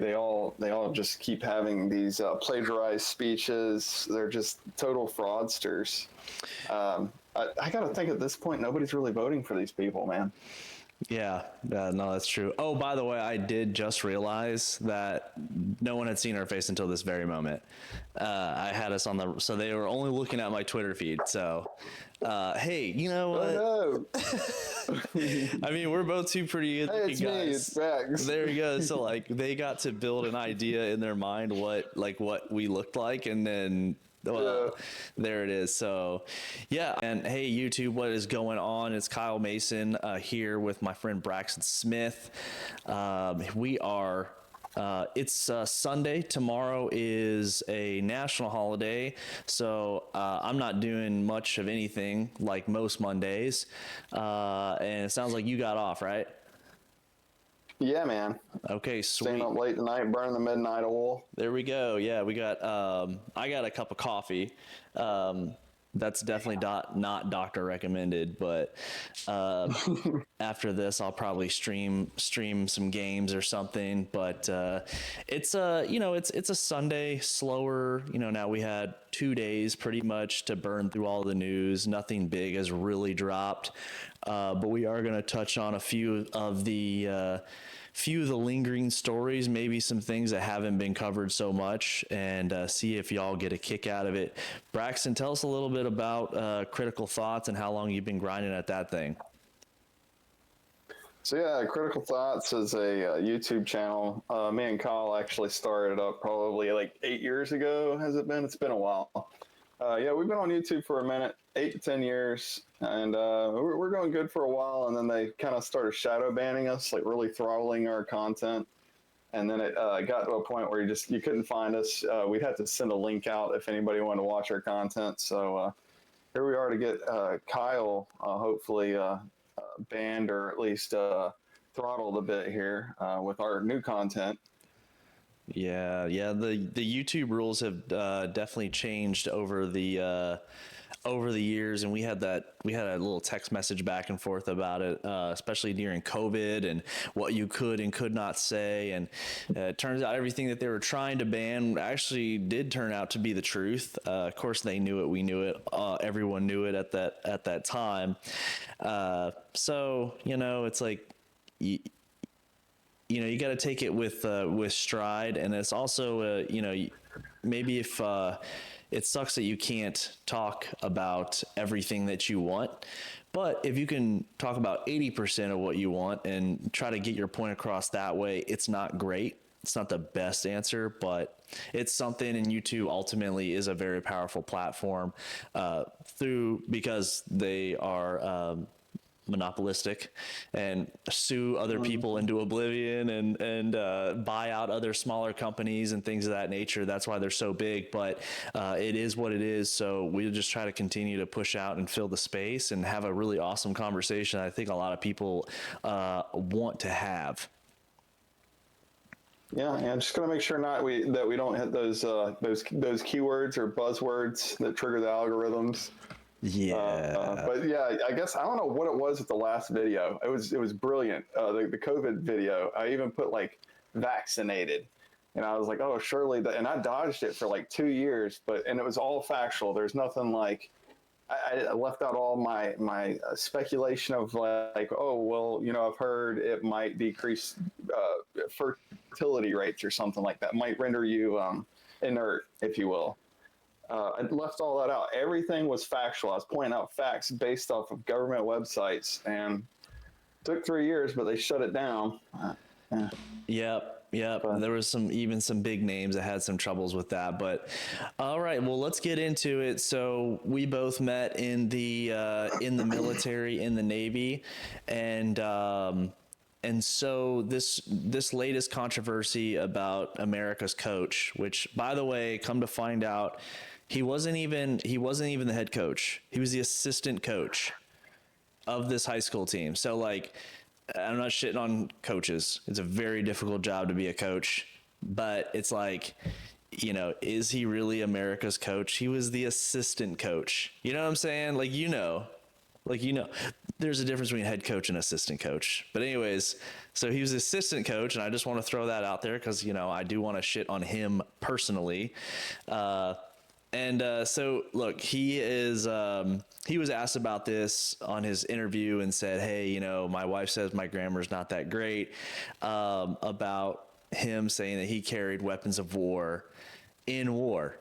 they all just keep having these plagiarized speeches. They're just total fraudsters. I got to think at this point, nobody's really voting for these people, man. Yeah, no, that's true. Oh, by the way, I did just realize that no one had seen our face until this very moment. I had us on so they were only looking at my Twitter feed. So, hey, you know what? Oh, no. I mean, we're both two pretty good looking it's guys. me, it's Max. There you go. So like they got to build an idea in their mind what we looked like, and then there it is. So yeah, and hey YouTube, what is going on? It's Kyle Mason here with my friend Braxton Smith. We are it's Sunday. Tomorrow is a national holiday, so I'm not doing much of anything like most Mondays, and it sounds like you got off, right? Yeah, man. Okay, sweet. Staying up late tonight, burning the midnight oil. There we go. Yeah, we got, I got a cup of coffee. That's definitely not doctor recommended, but after this, I'll probably stream some games or something. But it's it's a Sunday, slower. Now we had 2 days pretty much to burn through all the news. Nothing big has really dropped, but we are going to touch on a few of the lingering stories, maybe some things that haven't been covered so much, and see if y'all get a kick out of it. Braxton, tell us a little bit about Critical Thoughts and how long you've been grinding at that thing. So yeah, Critical Thoughts is a YouTube channel. Me and Kyle actually started up probably like 8 years ago. Has it been? It's been a while. Yeah, we've been on YouTube for a minute, 8 to 10 years, and we're going good for a while. And then they kind of started shadow banning us, like really throttling our content. And then it got to a point where you couldn't find us. We'd have to send a link out if anybody wanted to watch our content. So here we are to get Kyle hopefully banned or at least throttled a bit here with our new content. Yeah. The YouTube rules have definitely changed over the years, and we had a little text message back and forth about it, especially during COVID and what you could and could not say. And it turns out everything that they were trying to ban actually did turn out to be the truth. Of course, they knew it. We knew it. Everyone knew it at that time. So it's like. You got to take it with stride, and it's also maybe if it sucks that you can't talk about everything that you want, but if you can talk about 80% of what you want and try to get your point across that way, it's not great. It's not the best answer, but it's something, and YouTube ultimately is a very powerful platform because they are monopolistic and sue other people into oblivion and buy out other smaller companies and things of that nature. That's why they're so big, but it is what it is. So we'll just try to continue to push out and fill the space and have a really awesome conversation I think a lot of people want to have. Yeah, and just gonna make sure that we don't hit those keywords or buzzwords that trigger the algorithms. Yeah. But yeah, I guess I don't know what it was with the last video. It was brilliant. The COVID video. I even put like vaccinated, and I was like, oh, surely and I dodged it for like 2 years, and it was all factual. There's nothing like I left out all my speculation of like, oh, well, I've heard it might decrease fertility rates or something like that. Might render you inert, if you will. I left all that out. Everything was factual. I was pointing out facts based off of government websites, and it took 3 years, but they shut it down. Yep. There was some big names that had some troubles with that, but all right. Well, let's get into it. So we both met in the military, in the Navy, and so this latest controversy about America's coach, which, by the way, come to find out, he wasn't even the head coach. He was the assistant coach of this high school team. So like, I'm not shitting on coaches. It's a very difficult job to be a coach, but it's like, is he really America's coach? He was the assistant coach. You know what I'm saying? Like, Like, there's a difference between head coach and assistant coach. But anyways, so he was assistant coach, and I just want to throw that out there because, I do want to shit on him personally. So look, he was asked about this on his interview and said, hey, my wife says my grammar's not that great, about him saying that he carried weapons of war in war.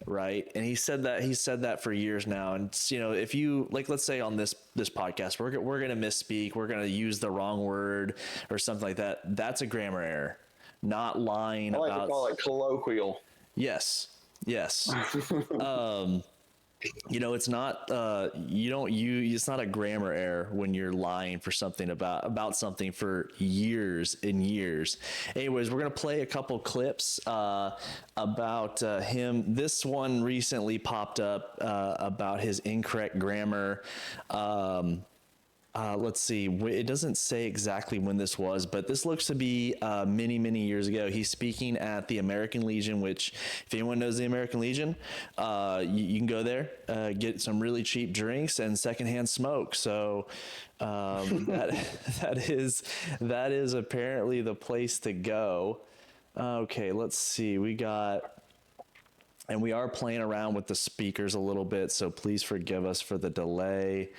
Right. And he said that for years now. And if you let's say on this podcast, we're going to misspeak, we're going to use the wrong word or something like that. That's a grammar error, not lying I like about. to call it colloquial. Yes. It's not, it's not a grammar error when you're lying for something about something for years and years. Anyways, we're going to play a couple clips, about, him. This one recently popped up, about his incorrect grammar. Let's see. It doesn't say exactly when this was, but this looks to be many, many years ago. He's speaking at the American Legion, which, if anyone knows the American Legion, you can go there, get some really cheap drinks and secondhand smoke. So that is apparently the place to go. Okay, let's see. And we are playing around with the speakers a little bit, so please forgive us for the delay.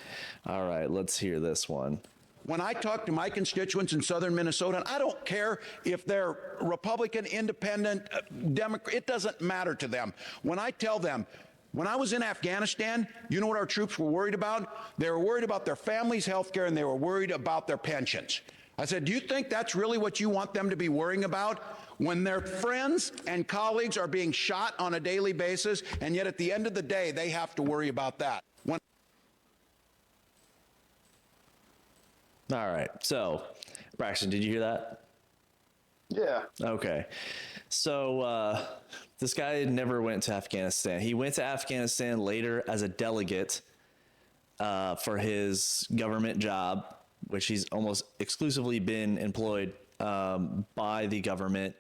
All right, let's hear this one. When I talk to my constituents in southern Minnesota, and I don't care if they're Republican, Independent, Democrat, it doesn't matter to them. When I tell them, when I was in Afghanistan, you know what our troops were worried about? They were worried about their families' health care, and they were worried about their pensions. I said, do you think that's really what you want them to be worrying about? When their friends and colleagues are being shot on a daily basis, and yet at the end of the day, they have to worry about that. All right. So, Braxton, did you hear that? Yeah. Okay. So, this guy never went to Afghanistan. He went to Afghanistan later as a delegate, for his government job, which he's almost exclusively been employed by the government.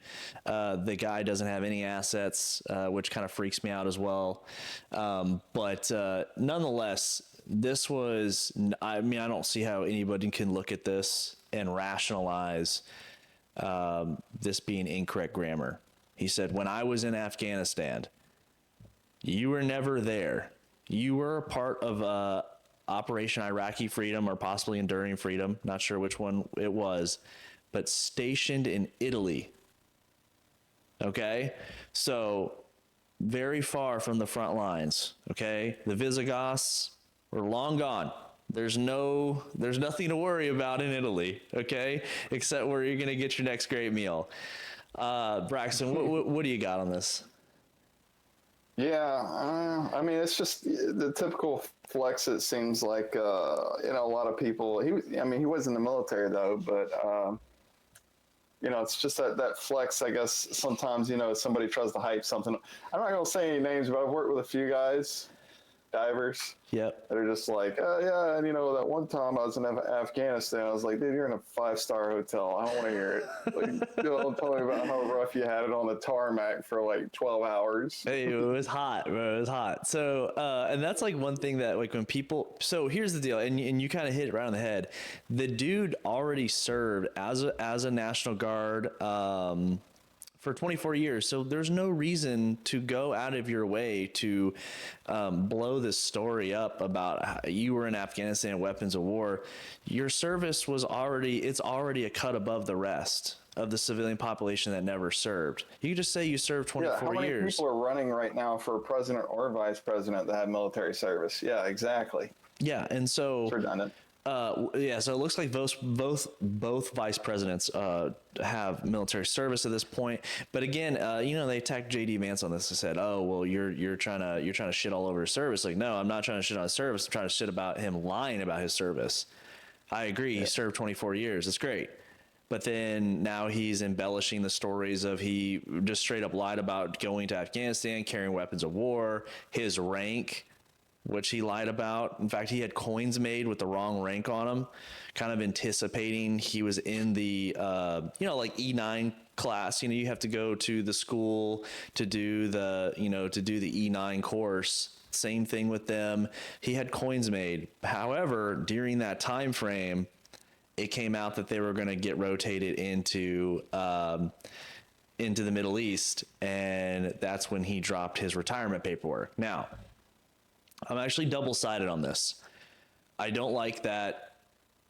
The guy doesn't have any assets, which kind of freaks me out as well. But nonetheless, this was, I don't see how anybody can look at this and rationalize this being incorrect grammar. He said, when I was in Afghanistan, you were never there. You were a part of Operation Iraqi Freedom, or possibly Enduring Freedom. Not sure which one it was, but stationed in Italy. Okay? So very far from the front lines. Okay? The Visigoths were long gone. There's nothing to worry about in Italy, okay? Except where you're going to get your next great meal. Braxton, what do you got on this? Yeah, it's just the typical flex. It seems like, a lot of people, he was in the military though, but, it's just that flex, I guess. Sometimes, somebody tries to hype something. I'm not going to say any names, but I've worked with a few guys, divers. Yep. They're just like, oh, yeah, and that one time I was in Afghanistan, I was like, dude, you're in a 5-star hotel. I don't want to hear it. Like, don't tell me about how rough you had it on the tarmac for like 12 hours. Hey, it was hot, bro. It was hot. So, and that's like one thing that, like, when people, so here's the deal, and you kind of hit it right on the head. The dude already served as a National Guard, for 24 years. So there's no reason to go out of your way to blow this story up about how you were in Afghanistan, weapons of war. Your service was it's already a cut above the rest of the civilian population that never served. You just say you served 24 years. How many people are running right now for president or vice president that have military service? Yeah, exactly. Yeah, and so it's redundant. So it looks like both vice presidents have military service at this point. But again, they attacked JD Vance on this and said, "Oh, well, you're trying to shit all over his service." Like, no, I'm not trying to shit on his service. I'm trying to shit about him lying about his service. I agree. Yeah. He served 24 years. That's great. But then now he's embellishing the stories of he just straight up lied about going to Afghanistan, carrying weapons of war, his rank. which he lied about. In fact, he had coins made with the wrong rank on them, kind of anticipating he was in the, like E9 class. You have to go to the school to do the E9 course. Same thing with them. He had coins made. However, during that time frame, it came out that they were going to get rotated into the Middle East, and that's when he dropped his retirement paperwork. Now, I'm actually double-sided on this. I don't like that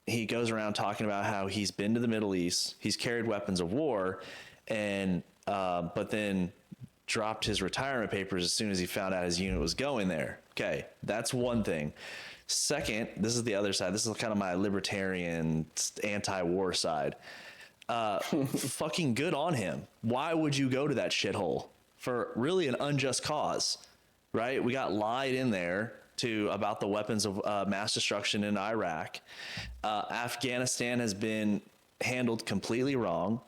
he goes around talking about how he's been to the Middle East, he's carried weapons of war, and but then dropped his retirement papers as soon as he found out his unit was going there. Okay, that's one thing. Second, this is the other side. This is kind of my libertarian, anti-war side. Fucking good on him. Why would you go to that shithole for really an unjust cause, right? We got lied in there about the weapons of mass destruction in Iraq. Afghanistan has been handled completely wrong.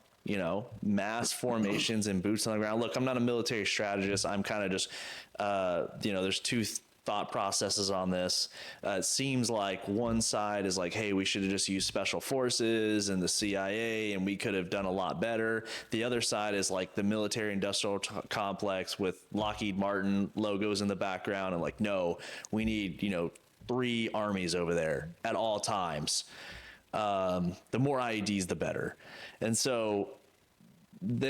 Mass formations and boots on the ground. Look, I'm not a military strategist. I'm kind of just, there's two thought processes on this. It seems like one side is like, hey, we should have just used special forces and the CIA and we could have done a lot better. The other side is like the military industrial complex with Lockheed Martin logos in the background and like, no, we need, 3 armies over there at all times. The more IEDs, the better. And so I'm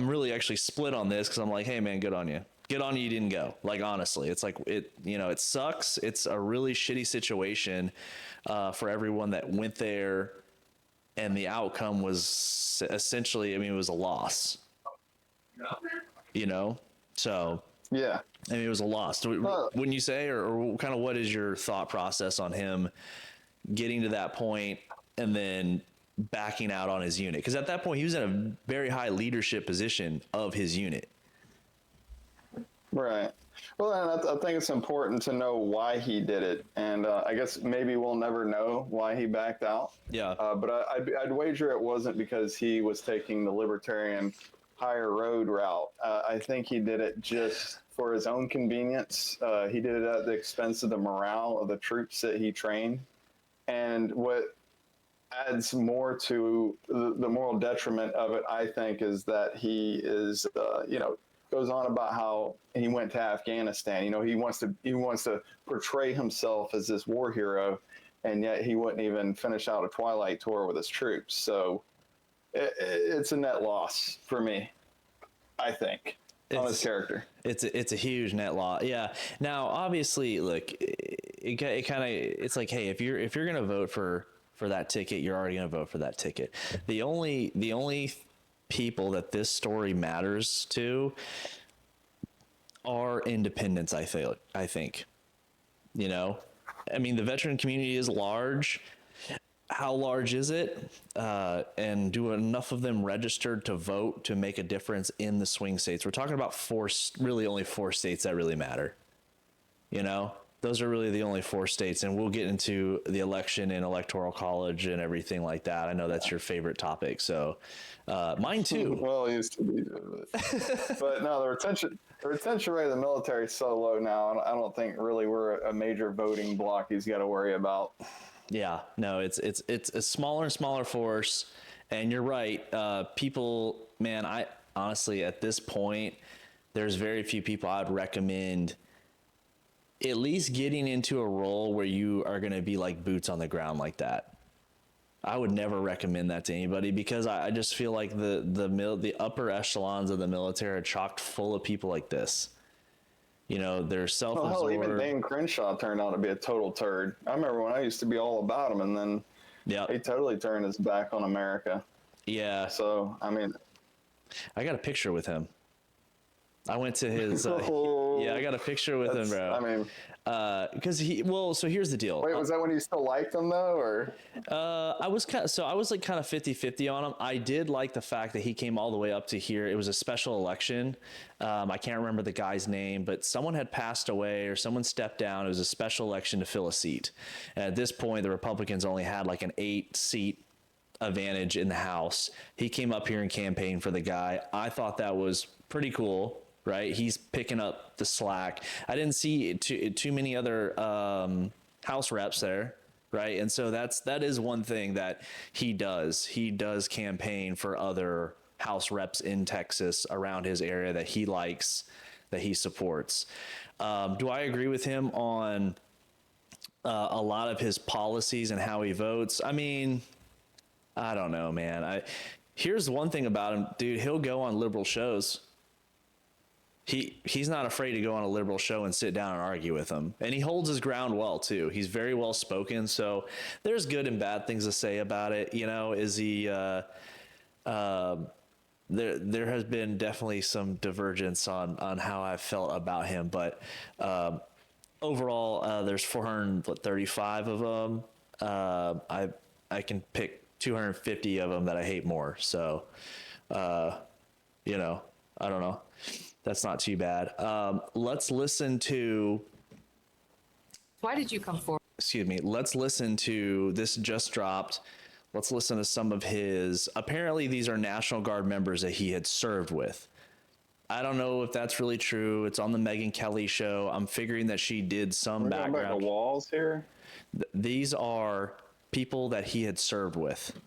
really actually split on this because I'm like, hey man, good on you. Good on you didn't go. Like, honestly, it's like, it sucks. It's a really shitty situation for everyone that went there, and the outcome was essentially, it was a loss, so. Yeah. It was a loss. Wouldn't you say, or kind of what is your thought process on him getting to that point and then backing out on his unit? Because at that point, he was in a very high leadership position of his unit. Right. Well, and I think it's important to know why he did it, and I guess maybe we'll never know why he backed out. Yeah. But I'd wager it wasn't because he was taking the libertarian higher road route. I think he did it just for his own convenience. He did it at the expense of the morale of the troops that he trained, and what adds more to the moral detriment of it, I think, is that he is, goes on about how he went to Afghanistan. He wants to portray himself as this war hero, and yet he wouldn't even finish out a Twilight tour with his troops. So it's a net loss for me, I think, on his character. It's a huge net loss. Yeah. Now, obviously, look, it's like, hey, if you're gonna vote for that ticket, you're already gonna vote for that ticket. The only people that this story matters to are independents, I think. The veteran community is large. How large is it? And do enough of them registered to vote to make a difference in the swing states? We're talking about only 4 states that really matter. Those are really the only 4 states, and we'll get into the election and electoral college and everything like that. I know that's your favorite topic, so mine too. Well, it used to be, but no, the retention rate of the military is so low now. I don't think really we're a major voting bloc he's got to worry about. Yeah, no, it's a smaller and smaller force, and you're right. People, man, I honestly at this point, there's very few people I'd recommend at least getting into a role where you are going to be like boots on the ground like that. I would never recommend that to anybody because I just feel like the upper echelons of the military are chocked full of people like this. They're self-absorbed. Well, hell, even Dane Crenshaw turned out to be a total turd. I remember when I used to be all about him, and then he totally turned his back on America. Yeah. So, I got a picture with him. I went to his, I got a picture with him, bro. Because so here's the deal. Wait, was that when you still liked him though, or? I was kind of 50-50 on him. I did like the fact that he came all the way up to here. It was a special election. I can't remember the guy's name, but someone had passed away or someone stepped down. It was a special election to fill a seat. And at this point, the Republicans only had like an 8-seat advantage in the House. He came up here and campaigned for the guy. I thought that was pretty cool. right? He's picking up the slack. I didn't see too many other House reps there, right? And so that is one thing that he does. He does campaign for other House reps in Texas around his area that he likes, that he supports. Do I agree with him on a lot of his policies and how he votes? I mean, I don't know, man. Here's one thing about him, dude. He'll go on liberal shows. He's not afraid to go on a liberal show and sit down and argue with them. And he holds his ground well, too. He's very well spoken. So there's good and bad things to say about it. You know, is he, there has been definitely some divergence on how I felt about him. But overall, there's 435 of them. I can pick 250 of them that I hate more. So, you know, I don't know. That's not too bad. Let's listen to. Why did you come forward? Excuse me. Let's listen to this. Just dropped. Let's listen to some of his. Apparently, these are National Guard members that he had served with. I don't know if that's really true. It's on the Megyn Kelly show. I'm figuring that she did some background. We're going back to walls here. These are people that he had served with.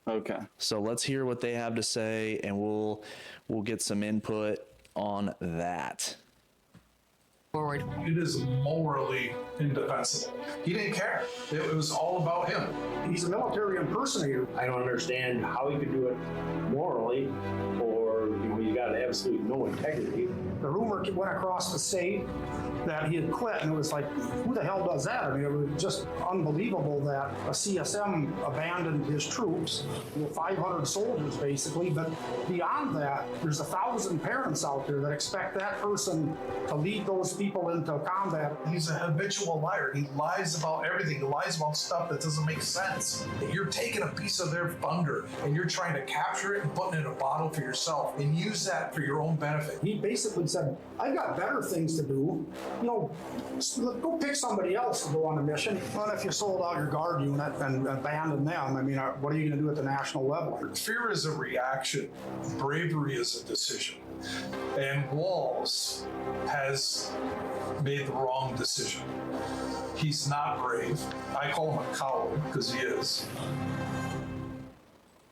Okay. So let's hear what they have to say, and we'll get some input on that. Forward. It is morally indefensible. He didn't care. It was all about him. He's a military impersonator. I don't understand how he could do it morally, or you got to have absolutely no integrity. The rumor went across the state that he had quit, and it was like, who the hell does that? I mean, it was just unbelievable that a CSM abandoned his troops, 500 soldiers basically, but beyond that, there's 1,000 parents out there that expect that person to lead those people into combat. He's a habitual liar. He lies about everything. He lies about stuff that doesn't make sense. You're taking a piece of their thunder and you're trying to capture it and put it in a bottle for yourself and use that for your own benefit. He basically said, I've got better things to do. You know, go pick somebody else to go on a mission. Well, if you sold out your guard unit and abandoned them, I mean, what are you going to do at the national level? Fear is a reaction. Bravery is a decision. And Walls has made the wrong decision. He's not brave. I call him a coward because he is.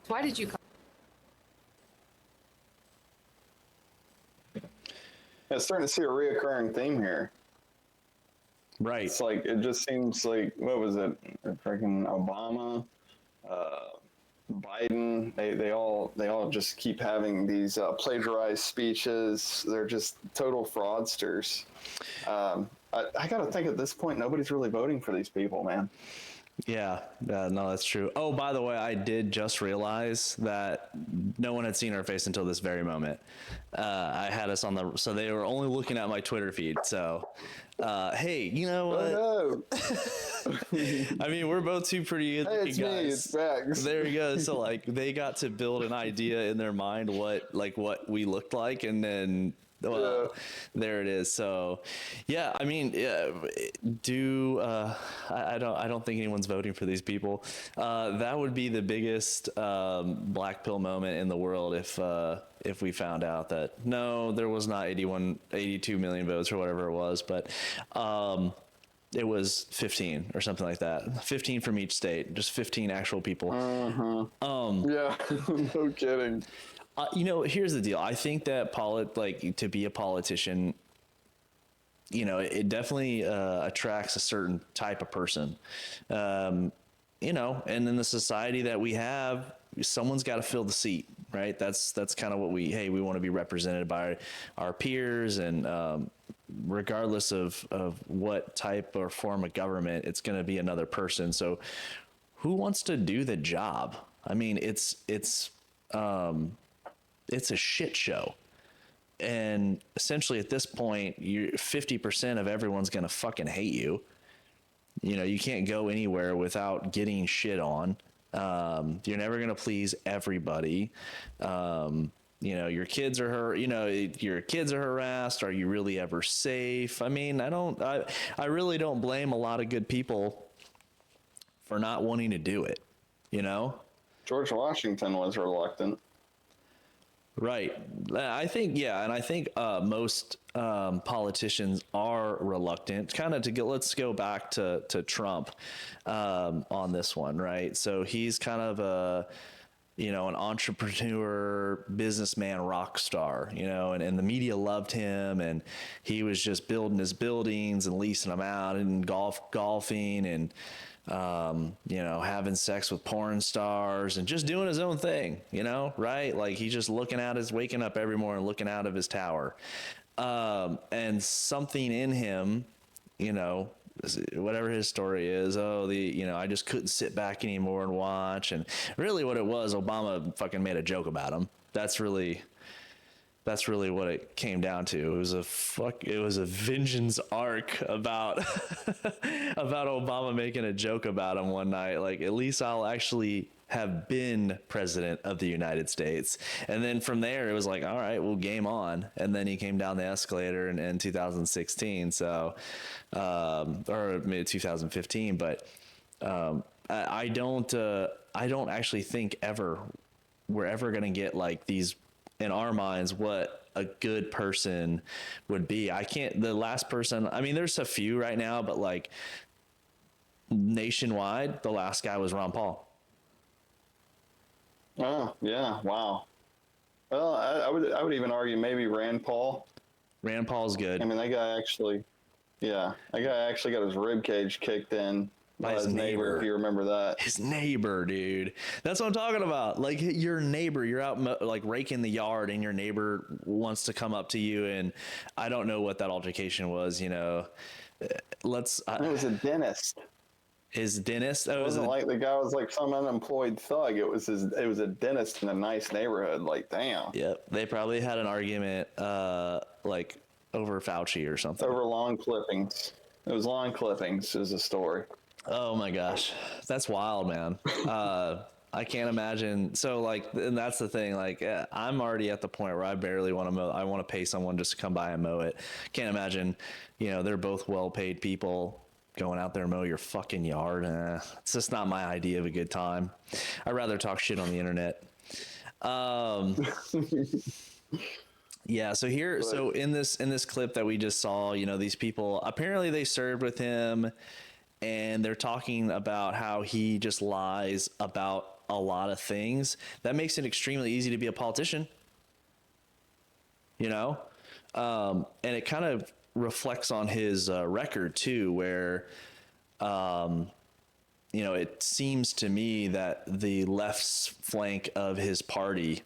Why did you come? It's starting to see a reoccurring theme here. Right. It's like, it just seems like, what was it? Freaking Obama, Biden, they all just keep having these plagiarized speeches. They're just total fraudsters. I got to think at this point, nobody's really voting for these people, man. Yeah, no, that's true. Oh, by the way, I did just realize that no one had seen her face until this very moment. I had us on so they were only looking at my Twitter feed. So, hey, you know what? Oh, no. I mean, we're both two pretty good Hey, it's guys. me, it's Brax. There you go. So like, they got to build an idea in their mind what we looked like, and then. Well, yeah. There it is. So, yeah, I mean, I don't think anyone's voting for these people. That would be the biggest black pill moment in the world if we found out that no, there was not 82 million votes or whatever it was, but it was 15 or something like that. 15 from each state, just 15 actual people. Yeah, no kidding. You know, here's the deal. I think that to be a politician, you know, it definitely attracts a certain type of person. You know, and in the society that we have, someone's got to fill the seat, right? That's kind of what we want to be represented by our peers, and regardless of what type or form of government, it's going to be another person. So who wants to do the job? I mean, it's a shit show. And essentially at this point, 50% of everyone's going to fucking hate you. You know, you can't go anywhere without getting shit on. You're never going to please everybody. You know, your kids are harassed. Are you really ever safe? I mean, I really don't blame a lot of good people for not wanting to do it, you know? George Washington was reluctant. Right. I think, yeah. And I think most politicians are reluctant kind of to go. Let's go back to Trump on this one. Right. So he's kind of an entrepreneur, businessman, rock star, and the media loved him, and he was just building his buildings and leasing them out and golfing and, having sex with porn stars and just doing his own thing, right? Like he's just waking up every morning, looking out of his tower. And something in him, whatever his story is, I just couldn't sit back anymore and watch. And really what it was, Obama fucking made a joke about him. That's really what it came down to. It was a vengeance arc about about Obama making a joke about him one night. Like, at least I'll actually have been president of the United States. And then from there, it was like, all right, well, game on. And then he came down the escalator in 2016. So, or maybe 2015. But I don't actually think we're ever going to get like these, in our minds, what a good person would be. The last person, I mean, there's a few right now, but like nationwide, the last guy was Ron Paul. Oh, yeah. Wow. Well, I would even argue maybe Rand Paul. Rand Paul's good. I mean, that guy actually got his rib cage kicked in by his neighbor, if you remember that. His neighbor, dude. That's what I'm talking about. Like, your neighbor, you're out like raking the yard and your neighbor wants to come up to you, and I don't know what that altercation was, It was a dentist. His dentist? It wasn't like the guy was like some unemployed thug. It was a dentist in a nice neighborhood. Like, damn. Yep. They probably had an argument like over Fauci or something. Over lawn clippings. It was lawn clippings is the story. Oh my gosh. That's wild, man. I can't imagine. So like, and that's the thing. Like, I'm already at the point where I barely want to mow. I want to pay someone just to come by and mow it. Can't imagine, they're both well-paid people going out there and mow your fucking yard. It's just not my idea of a good time. I'd rather talk shit on the internet. Yeah. So in this clip that we just saw, these people, apparently they served with him, and they're talking about how he just lies about a lot of things. That makes it extremely easy to be a politician, and it kind of reflects on his record too, where, it seems to me that the left's flank of his party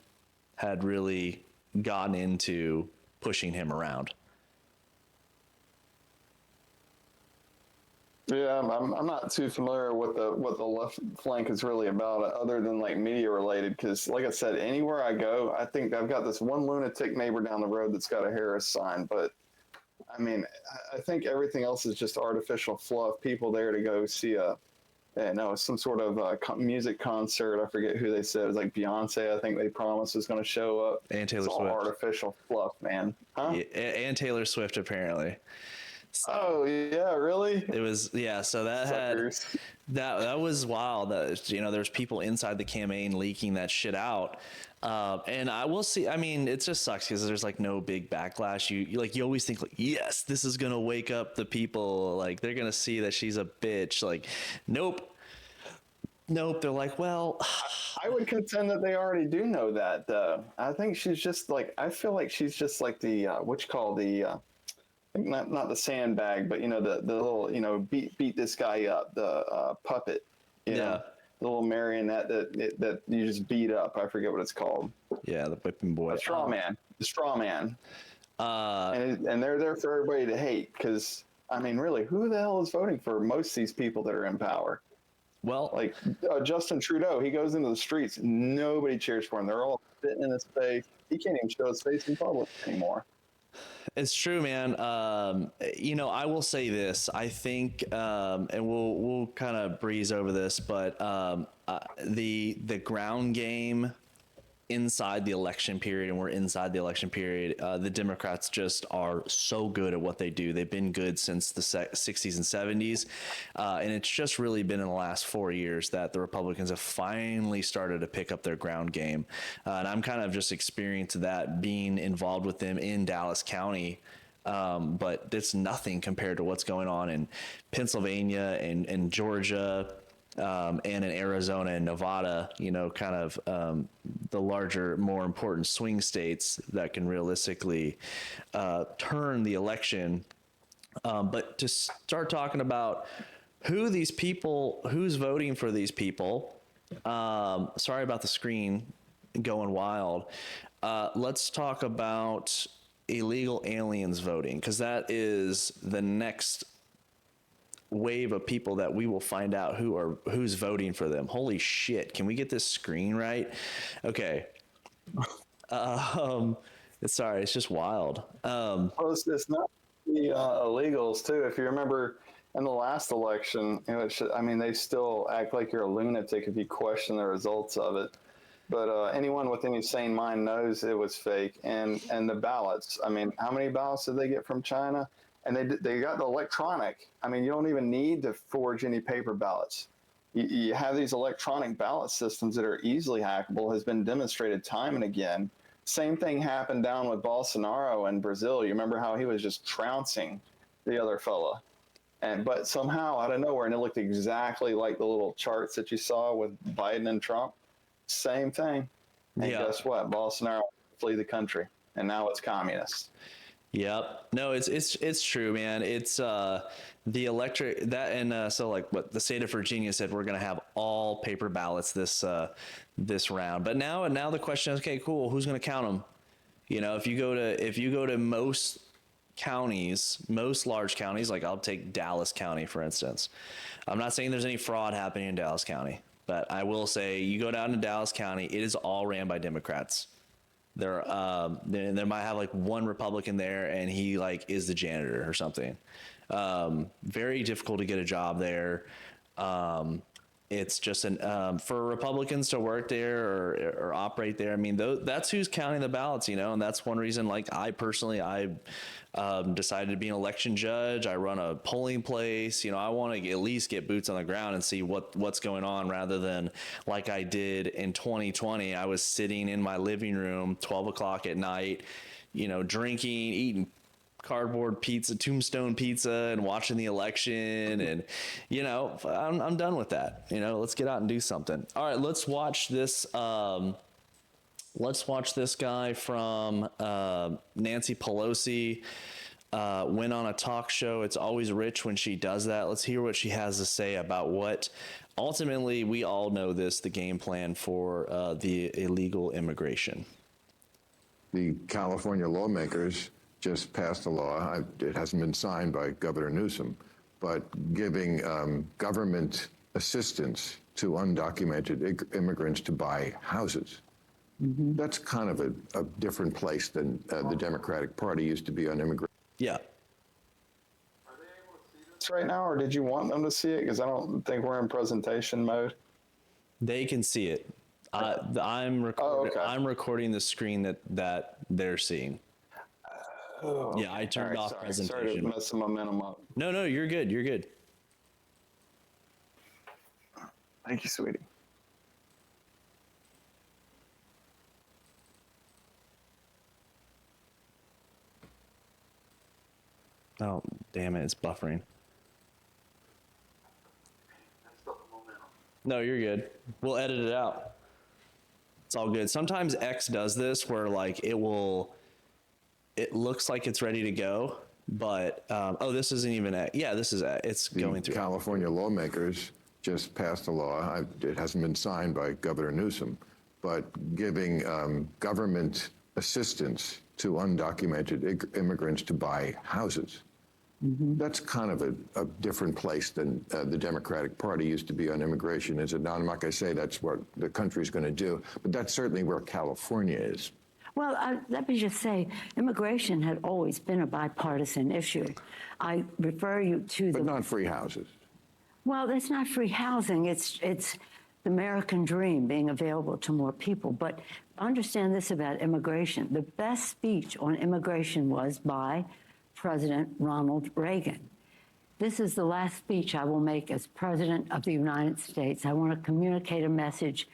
had really gotten into pushing him around. Yeah, I'm not too familiar with what the left flank is really about, other than like media related. Because, like I said, anywhere I go, I think I've got this one lunatic neighbor down the road that's got a Harris sign. But I mean, I think everything else is just artificial fluff. People there to go see some sort of music concert. I forget who they said. It was like Beyonce, I think they promised was going to show up. And Taylor Swift. All artificial fluff, man. Huh? Yeah, and Taylor Swift, apparently. So oh yeah, really? It was, yeah. So that that was wild. That there's people inside the campaign leaking that shit out. And I will see. I mean, it just sucks because there's like no big backlash. You always think like, yes, this is gonna wake up the people. Like, they're gonna see that she's a bitch. Like, nope. They're like, well, I would contend that they already do know that. I think she's just like, I feel like she's just like the not the sandbag, but the little beat this guy up, the puppet, the little marionette that you just beat up. I forget what it's called. Yeah, the whipping boy. The straw man. And they're there for everybody to hate, because I mean, really, who the hell is voting for most of these people that are in power? Well, like Justin Trudeau, he goes into the streets, nobody cheers for him. They're all spitting in his face. He can't even show his face in public anymore. It's true, man. I will say this. I think, and we'll kind of breeze over this, but the ground game inside the election period, and we're inside the election period, the Democrats just are so good at what they do. They've been good since the 60s and 70s. And it's just really been in the last 4 years that the Republicans have finally started to pick up their ground game. And I'm kind of just experienced that being involved with them in Dallas County. But it's nothing compared to what's going on in Pennsylvania and Georgia, and in Arizona and Nevada, you know, kind of the larger, more important swing states that can realistically turn the election. But to start talking about who's voting for these people, sorry about the screen going wild. Let's talk about illegal aliens voting, because that is the next wave of people that we will find out who's voting for them. Holy shit. Can we get this screen right? Okay. Sorry, it's just wild. Well, it's not the illegals too. If you remember in the last election, you know, they still act like you're a lunatic if you question the results of it. But anyone with any sane mind knows it was fake. And the ballots, I mean, how many ballots did they get from China? And they got the electronic. I mean, you don't even need to forge any paper ballots. You have these electronic ballot systems that are easily hackable, has been demonstrated time and again. Same thing happened down with Bolsonaro in Brazil. You remember how he was just trouncing the other fella? But somehow, out of nowhere, and it looked exactly like the little charts that you saw with Biden and Trump. Same thing. And guess what? Bolsonaro flee the country, and now it's communist. Yep. No, it's true, man. It's the electric that, and so like what the state of Virginia said, we're going to have all paper ballots this round. But now the question is, okay, cool. Who's going to count them? You know, if you go to most counties, most large counties, like I'll take Dallas County, for instance. I'm not saying there's any fraud happening in Dallas County, but I will say you go down to Dallas County, it is all ran by Democrats. There might have like one Republican there, and he like is the janitor or something. Very difficult to get a job there. It's just for Republicans to work there or operate there. I mean, that's who's counting the ballots, you know, and that's one reason. Like I decided to be an election judge. I run a polling place. You know, I want to at least get boots on the ground and see what's going on, rather than like I did in 2020. I was sitting in my living room, 12 o'clock at night, you know, drinking, eating cardboard pizza, tombstone pizza, and watching the election. And, you know, I'm done with that. You know, let's get out and do something. All right, let's watch this. Let's watch this guy from Nancy Pelosi went on a talk show. It's always rich when she does that. Let's hear what she has to say about what ultimately, we all know this, the game plan for the illegal immigration. The California lawmakers just passed a law. It hasn't been signed by Governor Newsom, but giving government assistance to undocumented immigrants to buy houses. Mm-hmm. That's kind of a different place than the Democratic Party used to be on immigration. Yeah. Are they able to see this right now, or did you want them to see it? Because I don't think we're in presentation mode. They can see it. I'm recording the screen that they're seeing. Oh, yeah, I turned off presentation. Sorry to mess the momentum up. No, you're good. You're good. Thank you, sweetie. Oh, damn it. It's buffering. No, you're good. We'll edit it out. It's all good. Sometimes X does this where like it looks like it's ready to go, but this isn't even it's going through. California lawmakers just passed a law. It hasn't been signed by Governor Newsom, but giving government assistance to undocumented immigrants to buy houses. Mm-hmm. That's kind of a different place than the Democratic Party used to be on immigration, is it not? I'm not going to say that's what the country's going to do, but that's certainly where California is. Well, let me just say, immigration had always been a bipartisan issue. I refer you to But not free houses. Well, that's not free housing. It's the American dream being available to more people. But understand this about immigration. The best speech on immigration was by President Ronald Reagan. This is the last speech I will make as President of the United States. I want to communicate a message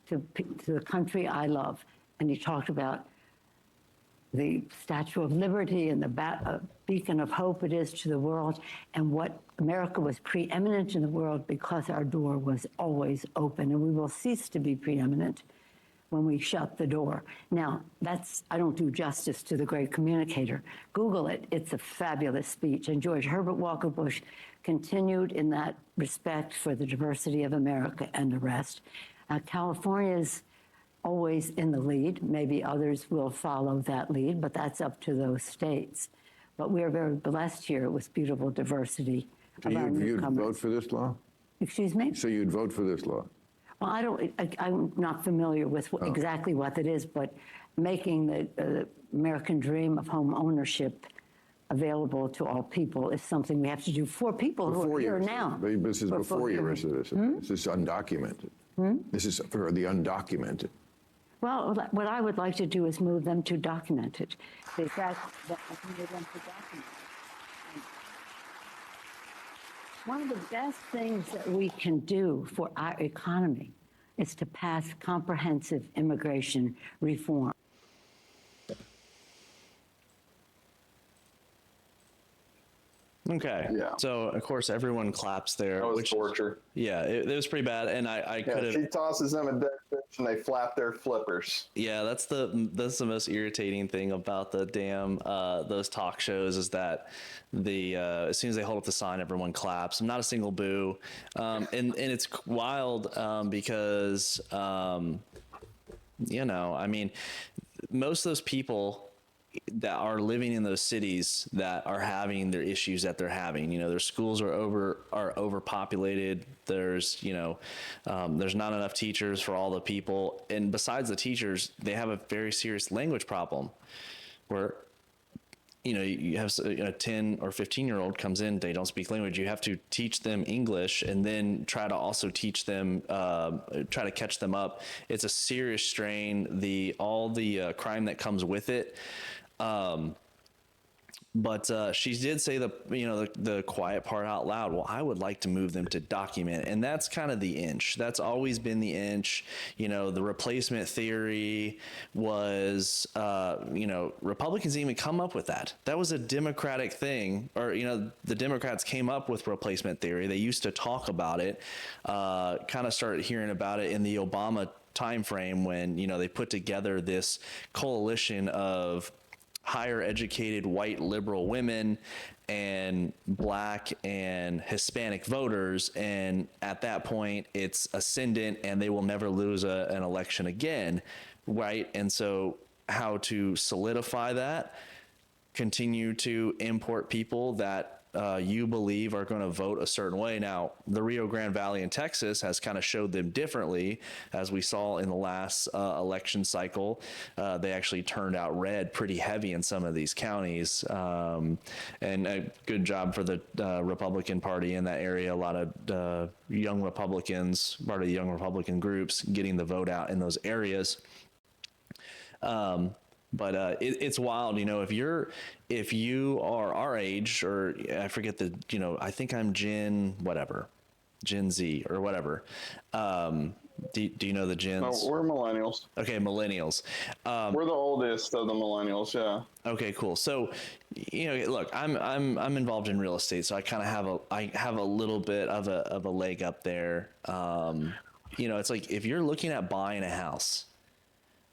to the country I love. And he talked about the Statue of Liberty and the beacon of hope it is to the world, and what America was preeminent in the world because our door was always open, and we will cease to be preeminent when we shut the door. Now, I don't do justice to the great communicator. Google it. It's a fabulous speech. And George Herbert Walker Bush continued in that respect for the diversity of America and the rest. California's always in the lead. Maybe others will follow that lead, but that's up to those states. But we are very blessed here with beautiful diversity. So you'd vote for this law? Excuse me? So you'd vote for this law? Well, I'm not familiar with exactly what it is, but making the American dream of home ownership available to all people is something we have to do for people who are here now. This is before you were a citizen. This is undocumented. This is for the undocumented. Well, what I would like to do is move them to documented. The fact that I can move them to documented. One of the best things that we can do for our economy is to pass comprehensive immigration reform. Okay. Yeah. So of course everyone claps there. That was torture. Yeah, it was pretty bad, and I could have. She tosses them a dead fish and they flap their flippers. Yeah, that's the most irritating thing about the damn those talk shows is that as soon as they hold up the sign, everyone claps. Not a single boo, and it's wild because you know, I mean, most of those people that are living in those cities that are having their issues that they're having, you know, their schools are overpopulated. There's, you know, there's not enough teachers for all the people. And besides the teachers, they have a very serious language problem where, you know, you have a 10 or 15-year-old comes in, they don't speak language. You have to teach them English and then try to also teach them, try to catch them up. It's a serious strain, all the crime that comes with it. But she did say the quiet part out loud. Well, I would like to move them to document, and that's kind of the inch. That's always been the inch. You know, the replacement theory was, you know, Republicans even come up with that. That was a Democratic thing, or you know, the Democrats came up with replacement theory. They used to talk about it. Kind of started hearing about it in the Obama timeframe when, you know, they put together this coalition of higher educated white liberal women and black and Hispanic voters, and at that point it's ascendant and they will never lose an election again, right? And so how to solidify that? Continue to import people that you believe are going to vote a certain way. Now, the Rio Grande Valley in Texas has kind of showed them differently, as we saw in the last election cycle. They actually turned out red pretty heavy in some of these counties, and a good job for the Republican Party in that area. A lot of young Republicans, part of the young Republican groups, getting the vote out in those areas. But it's wild, you know, if you are our age, or I forget you know, I think I'm Gen Z or whatever. Do you know the gens? No, we're millennials. Okay, millennials. We're the oldest of the millennials, yeah. Okay, cool. So, you know, look, I'm involved in real estate, so I kind of have a little bit of a leg up there. You know, it's like if you're looking at buying a house,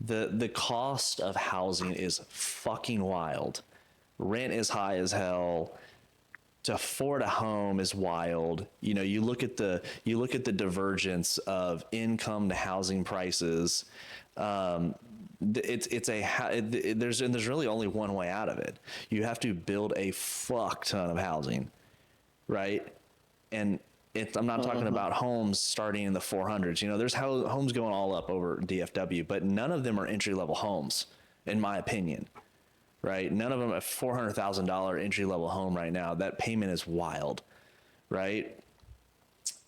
the cost of housing is fucking wild. Rent is high as hell. To afford a home is wild. You know, you look at the divergence of income to housing prices. There's really only one way out of it. You have to build a fuck ton of housing, right? And I'm not talking about homes starting in the 400s. You know, there's homes going all up over DFW, but none of them are entry-level homes, in my opinion, right? None of them a $400,000 entry-level home right now. That payment is wild, right?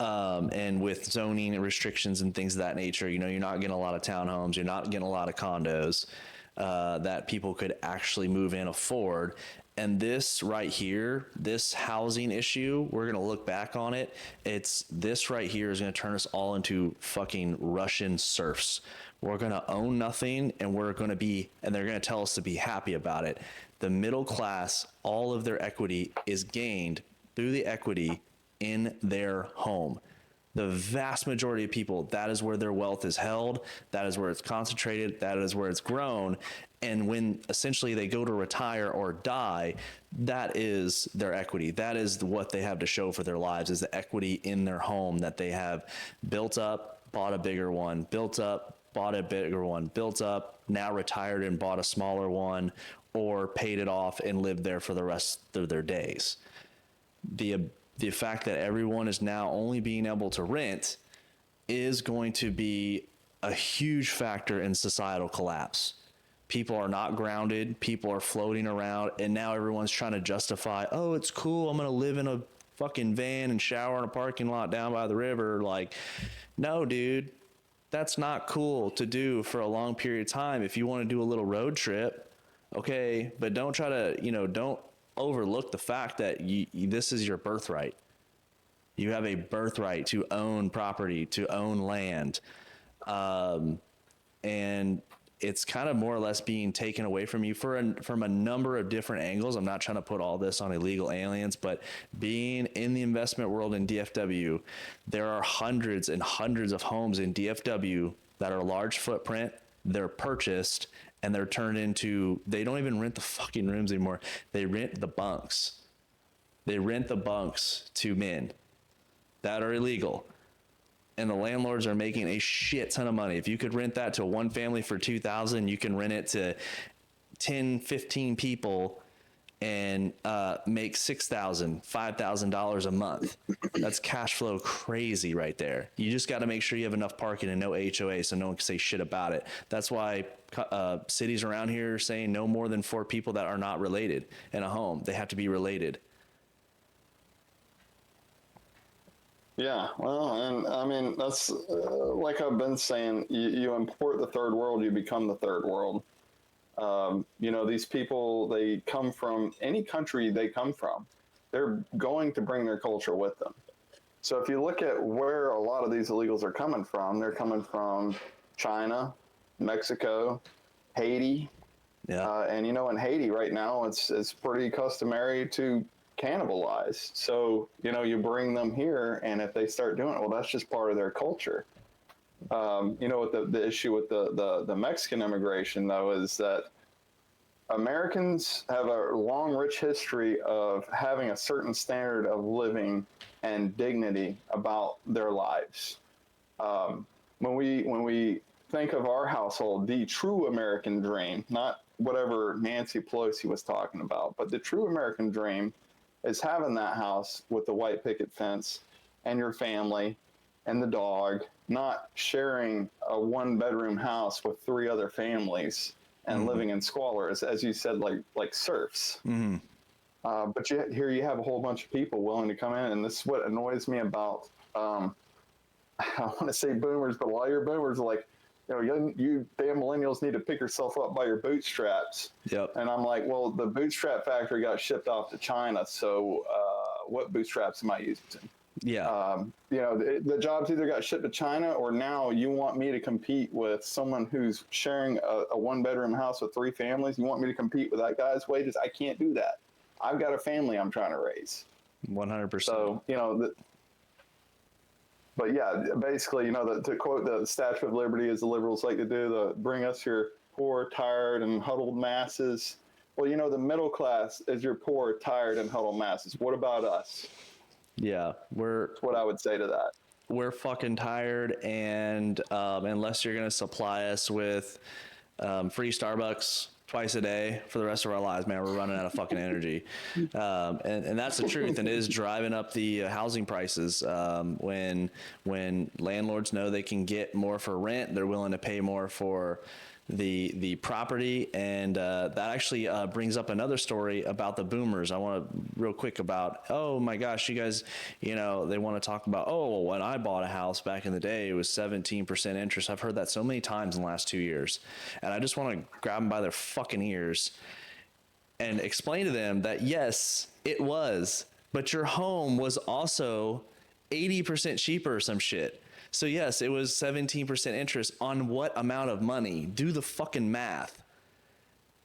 And with zoning and restrictions and things of that nature, you know, you're not getting a lot of townhomes, you're not getting a lot of condos that people could actually move in, afford. And this right here, this housing issue, we're going to look back on it. It's this right here is going to turn us all into fucking Russian serfs. We're going to own nothing, and we're going to be, and they're going to tell us to be happy about it. The middle class, all of their equity is gained through the equity in their home. The vast majority of people, that is where their wealth is held. That is where it's concentrated. That is where it's grown. And when essentially they go to retire or die, that is their equity. That is what they have to show for their lives, is the equity in their home that they have built up, bought a bigger one, built up, bought a bigger one, built up, now retired and bought a smaller one, or paid it off and lived there for the rest of their days. The fact that everyone is now only being able to rent is going to be a huge factor in societal collapse. People are not grounded. People are floating around, and now everyone's trying to justify, oh, it's cool, I'm going to live in a fucking van and shower in a parking lot down by the river. Like, no, dude, that's not cool to do for a long period of time. If you want to do a little road trip, okay, but don't try to, you know, don't overlook the fact that this is your birthright. You have a birthright to own property, to own land. And it's kind of more or less being taken away from you from a number of different angles. I'm not trying to put all this on illegal aliens, but being in the investment world in DFW, there are hundreds and hundreds of homes in DFW that are large footprint. They're purchased and they're turned into, they don't even rent the fucking rooms anymore. They rent the bunks. They rent the bunks to men that are illegal. And the landlords are making a shit ton of money. If you could rent that to one family for $2,000, you can rent it to 10, 15 people and make $6,000, $5,000 a month. That's cash flow crazy right there. You just got to make sure you have enough parking and no HOA so no one can say shit about it. That's why cities around here are saying no more than 4 people that are not related in a home. They have to be related. Yeah, well, and I mean, that's like I've been saying, you import the third world, you become the third world. You know, these people, they come from any country they come from. They're going to bring their culture with them. So if you look at where a lot of these illegals are coming from, they're coming from China, Mexico, Haiti. Yeah. And, you know, in Haiti right now, it's pretty customary to cannibalize. So, you know, you bring them here, and if they start doing it, well, that's just part of their culture. You know, what the issue with the Mexican immigration, though, is that Americans have a long, rich history of having a certain standard of living and dignity about their lives. When we think of our household, the true American dream, not whatever Nancy Pelosi was talking about, but the true American dream is having that house with the white picket fence and your family and the dog, not sharing a 1-bedroom house with 3 other families and living in squalor, as you said, like serfs. Mm-hmm. But here you have a whole bunch of people willing to come in, and this is what annoys me about, I want to say boomers, but a lot of your boomers are like, you know, you damn millennials need to pick yourself up by your bootstraps. Yep. And I'm like, well, the bootstrap factory got shipped off to China, so what bootstraps am I using? Yeah. You know, the jobs either got shipped to China, or now you want me to compete with someone who's sharing a 1-bedroom house with 3 families. You want me to compete with that guy's wages? I can't do that. I've got a family I'm trying to raise. 100%. So, you know, but yeah, basically, you know, to quote the Statue of Liberty, as the liberals like to do, bring us your poor, tired, and huddled masses. Well, you know, the middle class is your poor, tired, and huddled masses. What about us? Yeah, that's what I would say to that. We're fucking tired, and unless you're going to supply us with free Starbucks twice a day for the rest of our lives, man, we're running out of fucking energy. And that's the truth. And it is driving up the housing prices. When landlords know they can get more for rent, they're willing to pay more for the property, and that actually brings up another story about the boomers. I want to real quick about, oh my gosh, you guys, you know, they want to talk about, oh, well, when I bought a house back in the day, it was 17% interest. I've heard that so many times in the last 2 years, and I just want to grab them by their fucking ears and explain to them that yes, it was, but your home was also 80% cheaper or some shit. So yes, it was 17% interest on what amount of money? Do the fucking math.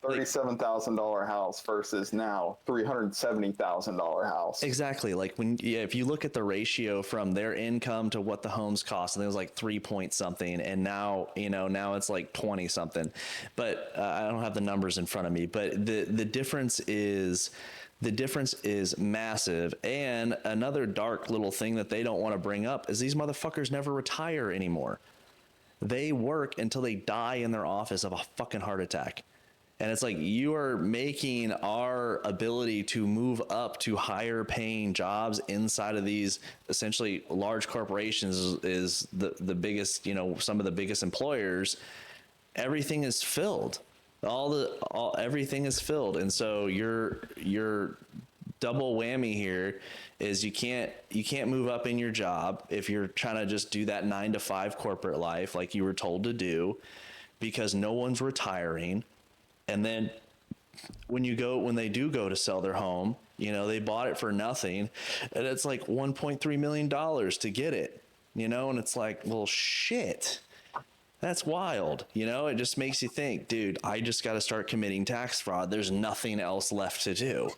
$37,000 house versus now $370,000 house. Exactly. Like if you look at the ratio from their income to what the homes cost, and it was like 3 point something, and now it's like 20 something. But I don't have the numbers in front of me. But the difference is massive. And another dark little thing that they don't want to bring up is these motherfuckers never retire anymore. They work until they die in their office of a fucking heart attack. And it's like, you are making our ability to move up to higher paying jobs inside of these essentially large corporations is the biggest, some of the biggest employers. Everything is filled. Everything is filled. And so your double whammy here is you can't move up in your job if you're trying to just do that 9 to 5 corporate life like you were told to do, because no one's retiring. And then when they do go to sell their home, they bought it for nothing, and it's like $1.3 million to get it, and it's like, well, shit, that's wild. It just makes you think, dude, I just got to start committing tax fraud. There's nothing else left to do.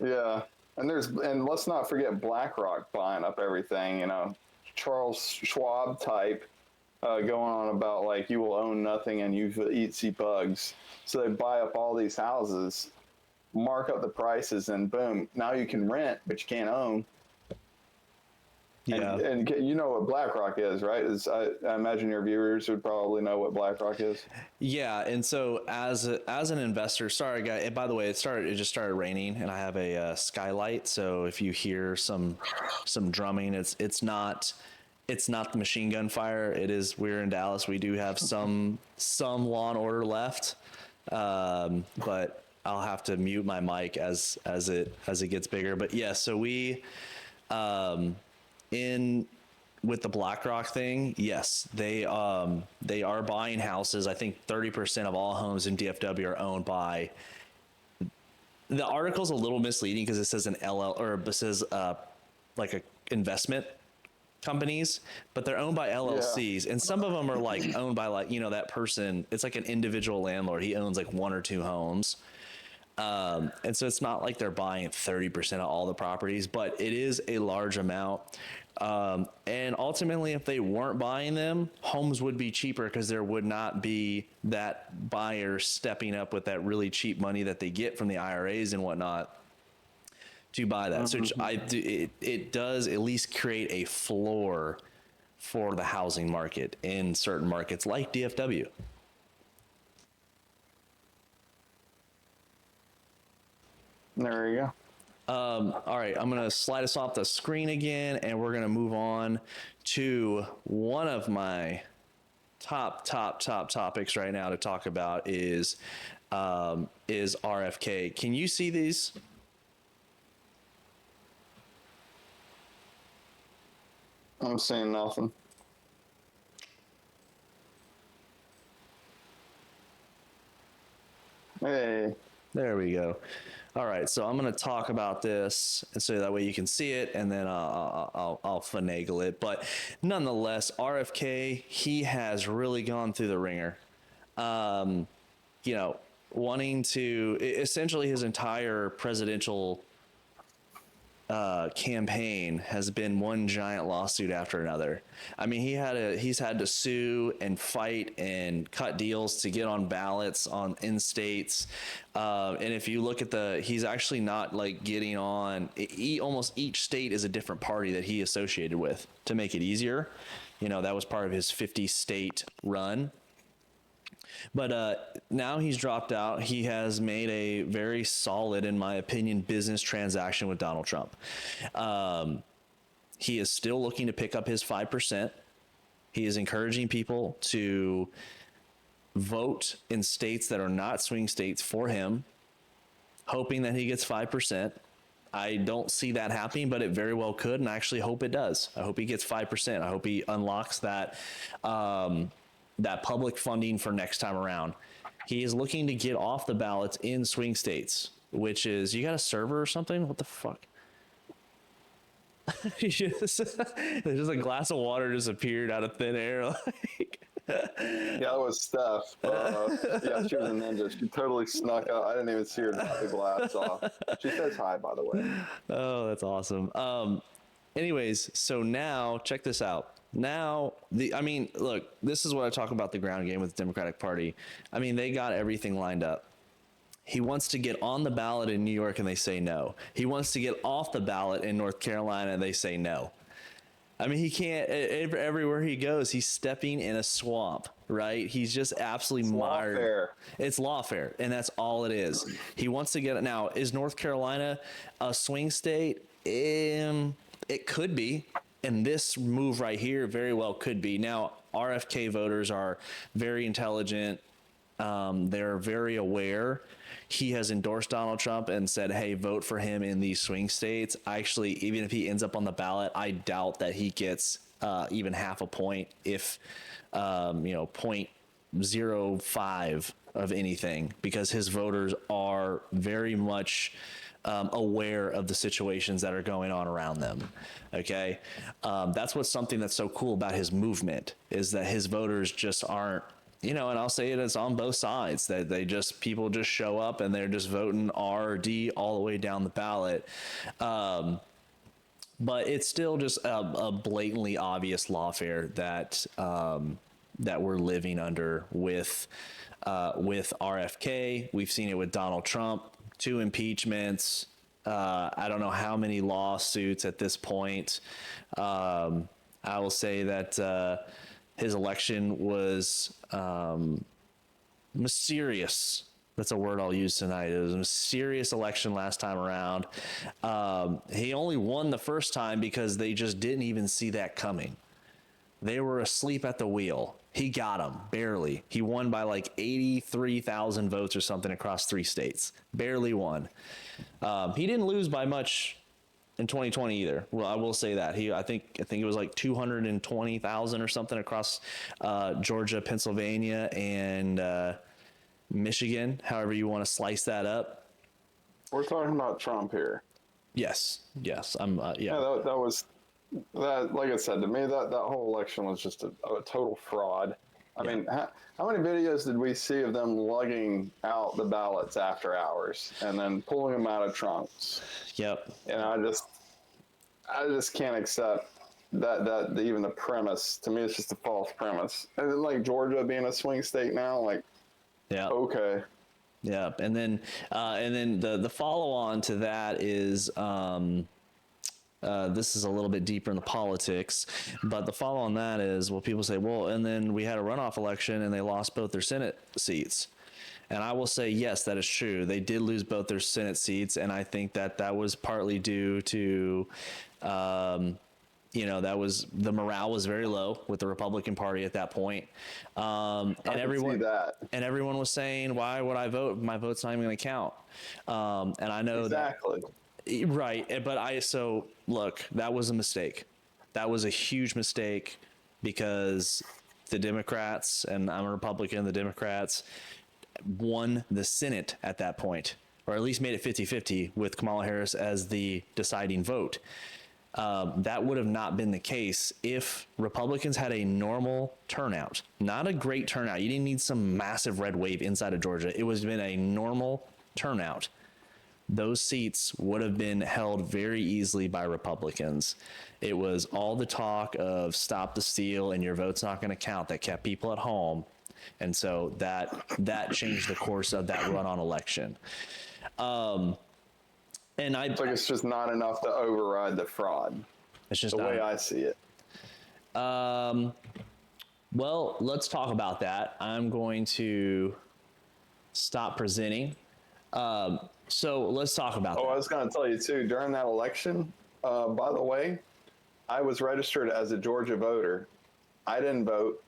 Yeah. And let's not forget BlackRock buying up everything, Charles Schwab type. Going on about like, you will own nothing and you eat the bugs. So they buy up all these houses, mark up the prices, and boom, now you can rent, but you can't own. Yeah. And you know what BlackRock is, right? I imagine your viewers would probably know what BlackRock is. Yeah. And so as an investor, sorry guys, by the way, it just started raining, and I have a skylight. So if you hear some drumming, it's not the machine gun fire. We're in Dallas. We do have some law and order left. But I'll have to mute my mic as it gets bigger. But yeah, so we, with the BlackRock thing, yes, they are buying houses. I think 30% of all homes in DFW are owned by, the article's a little misleading because it says it says like a investment companies, but they're owned by LLCs. Yeah. And some of them are like owned by that person. It's like an individual landlord. He owns like 1 or 2 homes. And so it's not like they're buying 30% of all the properties, but it is a large amount. And ultimately, if they weren't buying them, homes would be cheaper because there would not be that buyer stepping up with that really cheap money that they get from the IRAs and whatnot to buy that. So it does at least create a floor for the housing market in certain markets like DFW. There you go. All right, I'm going to slide us off the screen again, and we're going to move on to one of my top topics right now to talk about is RFK. Can you see these? I'm seeing nothing. Hey. There we go. All right, so I'm going to talk about this, and so that way you can see it, and then I'll finagle it. But nonetheless, RFK, he has really gone through the ringer. Wanting to, essentially his entire presidential campaign has been one giant lawsuit after another. I mean, he's had to sue and fight and cut deals to get on ballots in states. And if you look at he's actually not like getting on. Almost each state is a different party that he associated with to make it easier. That was part of his 50 state run. But now he's dropped out. He has made a very solid, in my opinion, business transaction with Donald Trump. He is still looking to pick up his 5%. He is encouraging people to vote in states that are not swing states for him, hoping that he gets 5%. I don't see that happening, but it very well could, and I actually hope it does. I hope he gets 5%. I hope he unlocks that that public funding for next time around. He is looking to get off the ballots in swing states, which is, you got a server or something? What the fuck? There's just a glass of water just appeared out of thin air. Like, Yeah, that was Steph. Yeah, she was a ninja. She totally snuck out. I didn't even see her knock the glass off. She says hi, by the way. oh, that's awesome. Anyways, so now check this out. Now, look, this is what I talk about the ground game with the Democratic Party. I mean, they got everything lined up. He wants to get on the ballot in New York and they say no. He wants to get off the ballot in North Carolina and they say no. I mean, he can't, everywhere he goes, he's stepping in a swamp, right? He's just absolutely mired. Lawfare. It's lawfare, and that's all it is. He wants to get it. Now, is North Carolina a swing state? It could be. And this move right here very well could be. Now, RFK voters are very intelligent. They're very aware. He has endorsed Donald Trump and said, hey, vote for him in these swing states. Actually, even if he ends up on the ballot, I doubt that he gets even half a point, if 0.05 of anything, because his voters are very much aware of the situations that are going on around them. Okay. That's what's something that's so cool about his movement, is that his voters just aren't, and I'll say it's on both sides, that people just show up and they're just voting R or D all the way down the ballot. But it's still just a blatantly obvious lawfare that we're living under with RFK. We've seen it with Donald Trump, 2 impeachments. I don't know how many lawsuits at this point. I will say that his election was mysterious. That's a word I'll use tonight. It was a mysterious election last time around. He only won the first time because they just didn't even see that coming. They were asleep at the wheel. He got them, barely. He won by like 83,000 votes or something across 3 states. Barely won. He didn't lose by much in 2020 either. Well, I will say that. I think it was like 220,000 or something across Georgia, Pennsylvania, and Michigan, however you want to slice that up. We're talking about Trump here. Yes. Yeah. That was, like I said, to me, that whole election was just a total fraud. I mean, how many videos did we see of them lugging out the ballots after hours and then pulling them out of trunks? Yep. And I just can't accept that even the premise. To me, it's just a false premise. And then, like, Georgia being a swing state now, like, yeah, okay. Yeah, and then the follow on to that is this is a little bit deeper in the politics, but the follow on that is, well, people say, well, and then we had a runoff election and they lost both their Senate seats. And I will say, yes, that is true. They did lose both their Senate seats, and I think that was partly due to, that was, the morale was very low with the Republican Party at that point. And everyone was saying, why would I vote? My vote's not even going to count. And I know exactly. Right. But look, that was a mistake. That was a huge mistake, because the Democrats, and I'm a Republican, the Democrats won the Senate at that point, or at least made it 50-50 with Kamala Harris as the deciding vote. That would have not been the case if Republicans had a normal turnout, not a great turnout. You didn't need some massive red wave inside of Georgia. It was been a normal turnout. Those seats would have been held very easily by Republicans. It was all the talk of stop the steal and your vote's not going to count that kept people at home. And so that changed the course of that run-on election. And it's just not enough to override the fraud. It's just the way I see it. Well, let's talk about that. I'm going to stop presenting. So let's talk about that. I was going to tell you too, during that election, by the way, I was registered as a Georgia voter I didn't vote.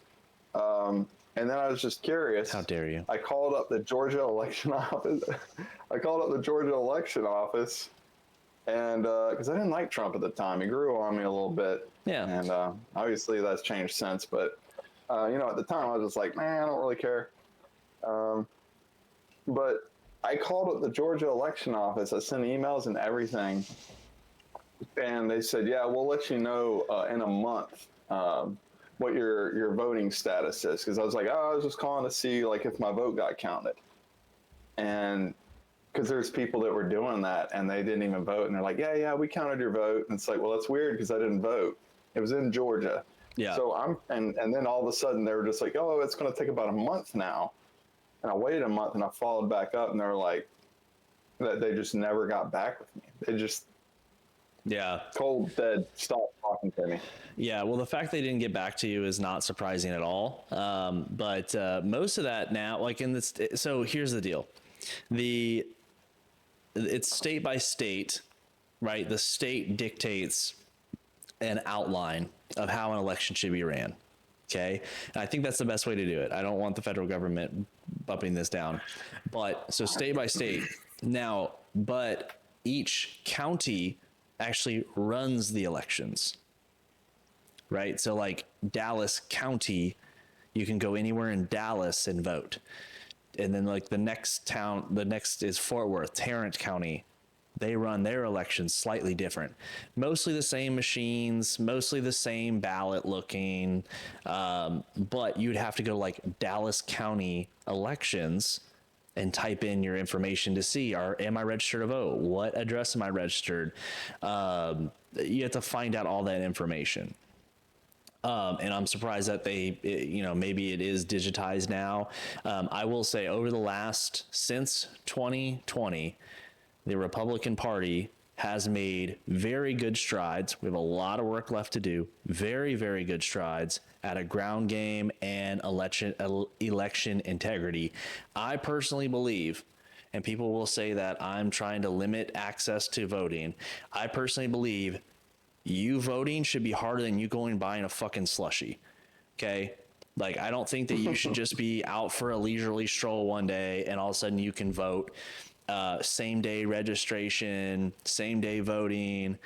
And then I was just curious. How dare you? I called up the Georgia election office. And because I didn't like Trump at the time, he grew on me a little bit. Yeah. And obviously that's changed since. But at the time I was just like, man, I don't really care. But I called up the Georgia election office. I sent emails and everything. And they said, yeah, we'll let you know in a month what your voting status is. Because I was like, I was just calling to see like if my vote got counted. And because there's people that were doing that and they didn't even vote. And they're like, yeah, we counted your vote. And it's like, well, that's weird because I didn't vote. It was in Georgia. Yeah. So and then all of a sudden they were just like, oh, it's going to take about a month now. And I waited a month and I followed back up and they were like, that they just never got back with me. They just, cold dead, stopped talking to me. Yeah, well, the fact they didn't get back to you is not surprising at all. But most of that now, like in this, so here's the deal. It's state by state, right? The state dictates an outline of how an election should be ran. Okay. And I think that's the best way to do it. I don't want the federal government bumping this down, but so state by state now, but each county actually runs the elections, right? So like Dallas County, you can go anywhere in Dallas and vote. And then like the next is Fort Worth, Tarrant County. They run their elections slightly different. Mostly the same machines, mostly the same ballot looking. But you'd have to go to like Dallas County elections and type in your information to see, am I registered to vote? What address am I registered? You have to find out all that information. And I'm surprised that maybe it is digitized now. I will say since 2020, the Republican Party has made very good strides. We have a lot of work left to do. Very, very good strides at a ground game and election integrity. I personally believe, and people will say that I'm trying to limit access to voting. I personally believe you voting should be harder than you going and buying a fucking slushie. Okay? Like, I don't think that you should just be out for a leisurely stroll one day and all of a sudden you can vote. Same day registration, same day voting.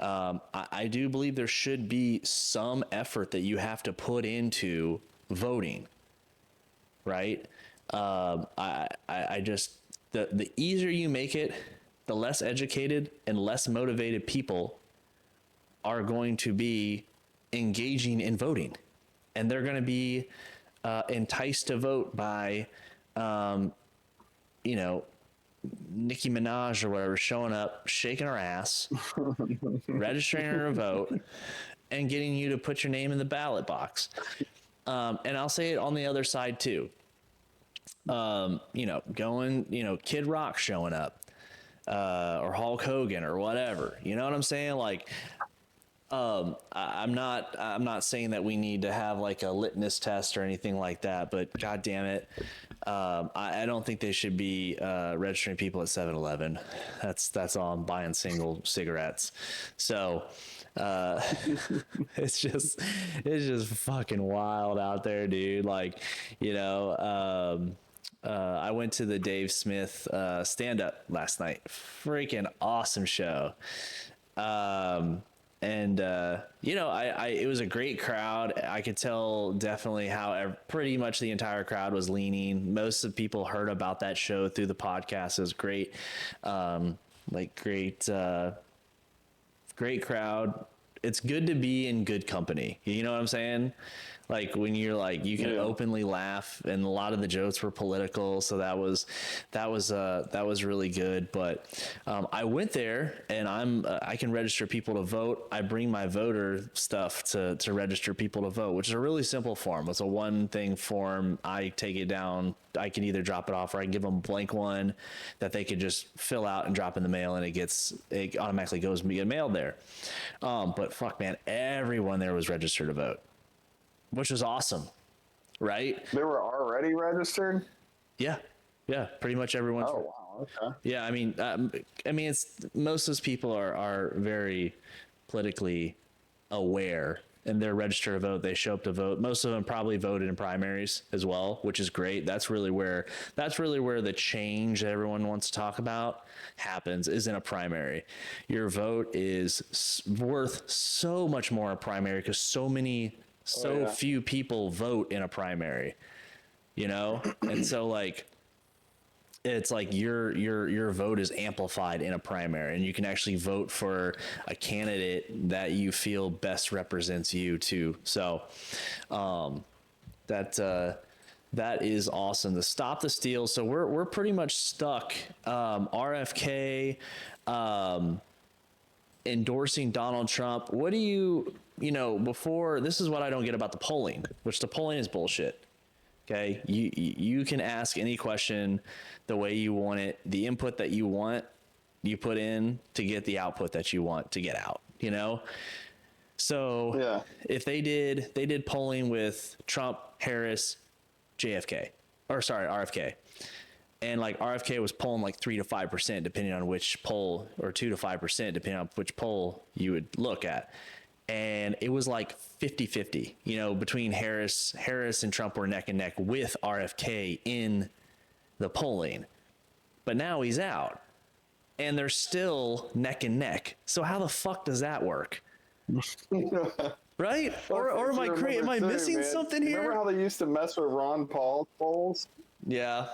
I do believe there should be some effort that you have to put into voting. Right? I just, the easier you make it, the less educated and less motivated people are going to be engaging in voting, and they're going to be enticed to vote by, Nicki Minaj or whatever, showing up, shaking her ass, registering her to vote, and getting you to put your name in the ballot box. And I'll say it on the other side too. Kid Rock showing up, or Hulk Hogan or whatever. You know what I'm saying? Like, I'm not saying that we need to have like a litmus test or anything like that, but God damn it. I don't think they should be registering people at 7-Eleven. That's all. I'm buying single cigarettes. So it's just fucking wild out there, dude. Like, I went to the Dave Smith stand up last night. Freaking awesome show. It was a great crowd. I could tell definitely how pretty much the entire crowd was leaning. Most of the people heard about that show through the podcast. It was great. Great crowd. It's good to be in good company. You know what I'm saying? Like when you're like, you can openly laugh, and a lot of the jokes were political. So that was really good. But I went there, and I can register people to vote. I bring my voter stuff to register people to vote, which is a really simple form. It's a one thing form. I take it down. I can either drop it off, or I can give them a blank one that they could just fill out and drop in the mail, and it automatically goes and get mailed there. But fuck, man, everyone there was registered to vote, which was awesome, right? They were already registered? Yeah, pretty much everyone. Oh, wow, okay. Yeah, I mean, it's most of those people are very politically aware and they're registered to vote. They show up to vote. Most of them probably voted in primaries as well, which is great. That's really where the change that everyone wants to talk about happens, is in a primary. Your vote is worth so much more in a primary because so few people vote in a primary, and so like, it's like your vote is amplified in a primary, and you can actually vote for a candidate that you feel best represents you too. So that is awesome. To stop the steal. So we're pretty much stuck. RFK endorsing Donald Trump. What do you before, this is what I don't get about the polling, which the polling is bullshit. Okay, you can ask any question the way you want it. The input that you want, you put in to get the output that you want to get out. So if they did polling with Trump, Harris, RFK, and like RFK was polling like 3 to 5% depending on which poll, or 2 to 5% depending on which poll you would look at. And it was like 50-50, between Harris and Trump were neck and neck with RFK in the polling. But now he's out and they're still neck and neck. So how the fuck does that work? Right? Or am I missing something here? Remember how they used to mess with Ron Paul's polls? Yeah.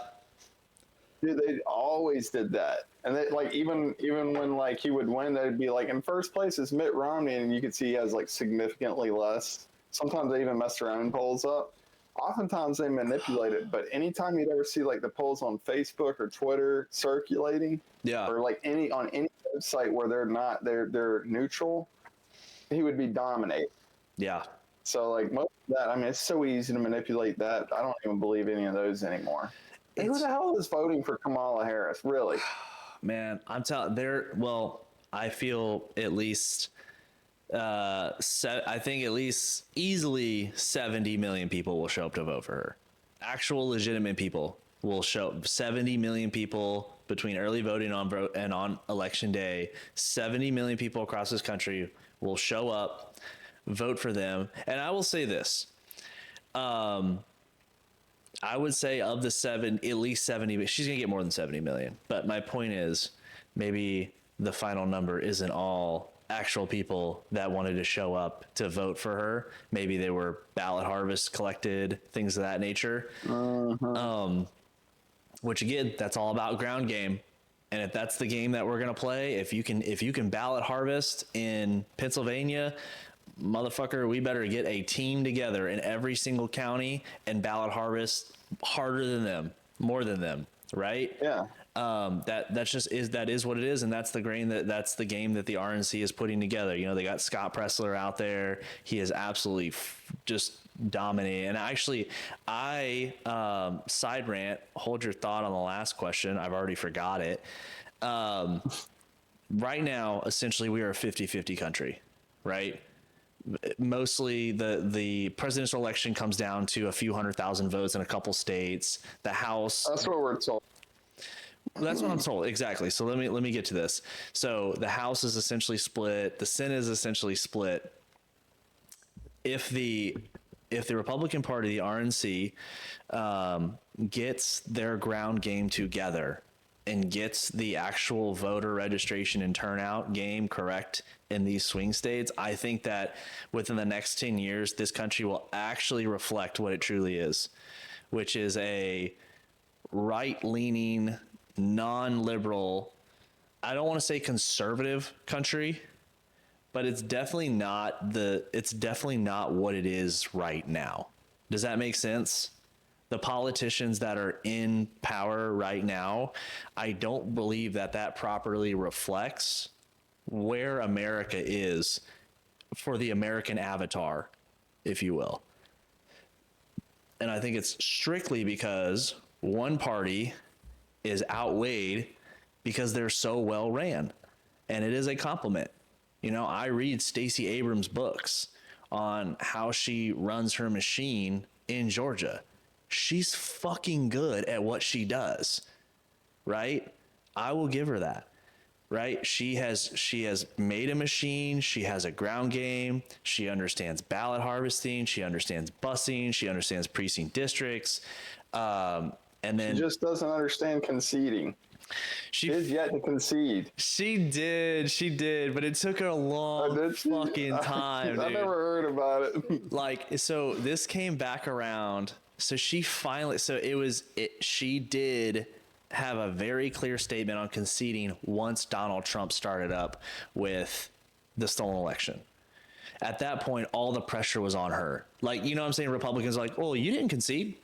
Dude, they always did that. And they, like, even when like he would win, they'd be like, in first place is Mitt Romney, and you could see he has like significantly less. Sometimes they even mess their own polls up. Oftentimes they manipulate it, but anytime you'd ever see like the polls on Facebook or Twitter circulating, or like on any website where they're neutral, he would be dominated. Yeah. So like most of that, I mean, it's so easy to manipulate that. I don't even believe any of those anymore. Who the hell is voting for Kamala Harris? Really? Man, I'm telling I feel at least, I think at least easily 70 million people will show up to vote for her. Actual legitimate people will show up. 70 million people between early voting and on election day. 70 million people across this country will show up, vote for them. And I will say this, I would say of the at least 70, she's going to get more than 70 million. But my point is, maybe the final number isn't all actual people that wanted to show up to vote for her. Maybe they were ballot harvest collected, things of that nature. Which again, that's all about ground game. And if that's the game that we're going to play, if you can ballot harvest in Pennsylvania, motherfucker, we better get a team together in every single county and ballot harvest harder than them, more than them, right? Yeah. That is what it is, and that's the game that the RNC is putting together. They got Scott Pressler out there. He is absolutely just dominating. And actually, side rant, hold your thought on the last question. I've already forgot it. Right now, essentially, we are a 50-50 country, right? Mostly the presidential election comes down to a few 100,000 votes in a couple states. The House. That's what we're told. That's what I'm told. Exactly. So let me get to this. So the House is essentially split. The Senate is essentially split. If the Republican Party, the RNC, gets their ground game together and gets the actual voter registration and turnout game correct in these swing states, I think that within the next 10 years, this country will actually reflect what it truly is, which is a right-leaning, non-liberal, I don't want to say conservative country, but it's definitely not what it is right now. Does that make sense? The politicians that are in power right now, I don't believe that properly reflects where America is for the American avatar, if you will. And I think it's strictly because one party is outweighed because they're so well ran. And it is a compliment. I read Stacey Abrams' books on how she runs her machine in Georgia. She's fucking good at what she does, right? I will give her that. right? She has made a machine. She has a ground game. She understands ballot harvesting. She understands busing. She understands precinct districts. And then She just doesn't understand conceding. She is yet to concede. She did, but it took her a long fucking time. I dude. never heard about it. Like, so this came back around. So she finally, she did have a very clear statement on conceding once Donald Trump started up with the stolen election. At that point, all the pressure was on her. Like, you know what I'm saying? Republicans are like, well, you didn't concede.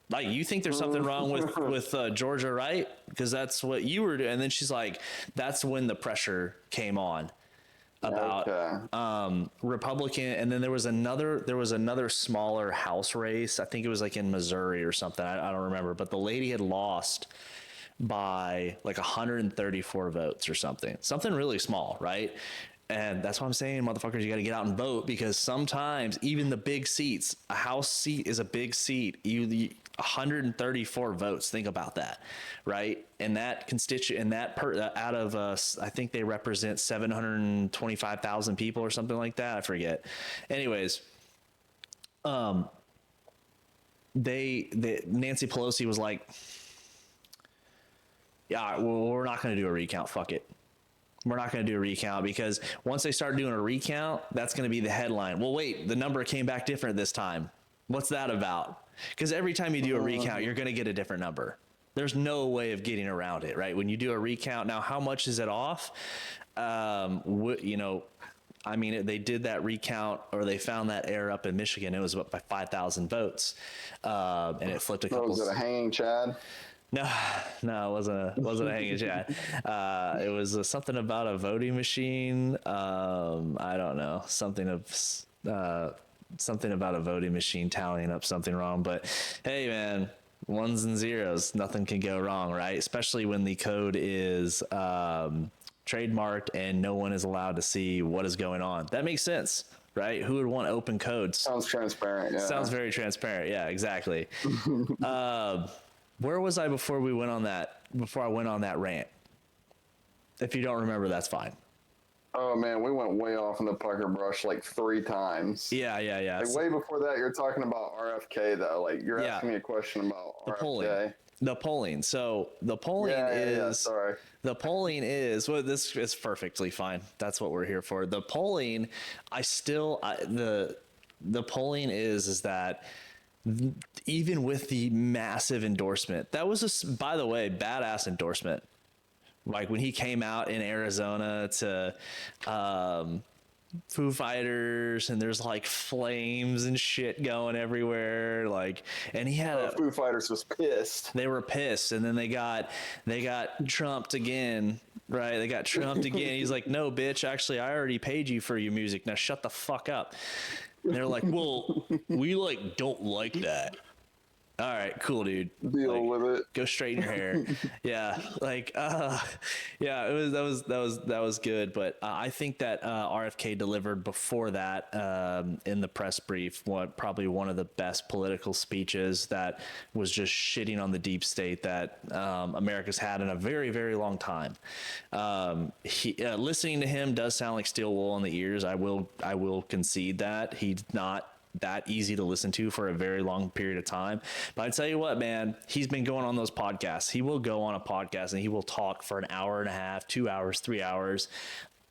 Like, you think there's something wrong with Georgia, right? Because that's what you were doing. And then she's like, that's when the pressure came on about Republican. And then there was another smaller House race. I think it was like in Missouri or something. I don't remember. But the lady had lost by like 134 votes or something really small, right? And that's what I'm saying, motherfuckers, you got to get out and vote, because sometimes even the big seats, a House seat is a big seat. 134 votes. Think about that, right? And that out of I think they represent 725,000 people or something like that. I forget. Anyways, Nancy Pelosi was like, yeah, well, we're not going to do a recount. Fuck it. We're not going to do a recount, because once they start doing a recount, that's going to be the headline. Well, wait, the number came back different this time. What's that about? Because every time you do a recount, you're going to get a different number. There's no way of getting around it, right? When you do a recount, now how much is it off? I mean, they did that recount, or they found that error up in Michigan. It was up by 5,000 votes, and it flipped a couple. Was it a hanging Chad? No, it wasn't a hanging Chad. It was something about a voting machine. I don't know, something about a voting machine tallying up something wrong. But hey, man, ones and zeros, nothing can go wrong, right? Especially when the code is trademarked and no one is allowed to see what is going on. That makes sense, right? Who would want open codes? Sounds transparent. Yeah. Sounds very transparent. Yeah, exactly. Where was I before I went on that rant? If you don't remember, that's fine. Oh man, we went way off in the pucker brush like 3 times. Yeah. Like way before that, you're talking about RFK though. Like you're asking me a question about RFK. The polling. So the polling the polling is, well, this is perfectly fine. That's what we're here for. The polling, the polling is that even with the massive endorsement, that was by the way, badass endorsement. Like when he came out in Arizona to Foo Fighters, and there's like flames and shit going everywhere. Like, and he had Foo Fighters was pissed. They were pissed, and then they got trumped again. Right? They got trumped again. He's like, no, bitch. Actually, I already paid you for your music. Now shut the fuck up. And they're like, well, we don't like that. All right, cool, dude. Deal with it. Go straighten your hair. Yeah, that was good. But I think that RFK delivered before that in the press brief probably one of the best political speeches that was just shitting on the deep state that America's had in a very, very long time. Listening to him does sound like steel wool in the ears. I will concede that he's not that easy to listen to for a very long period of time. But I tell you what, man, he's been going on those podcasts. He will go on a podcast and he will talk for an hour and a half, 2 hours, 3 hours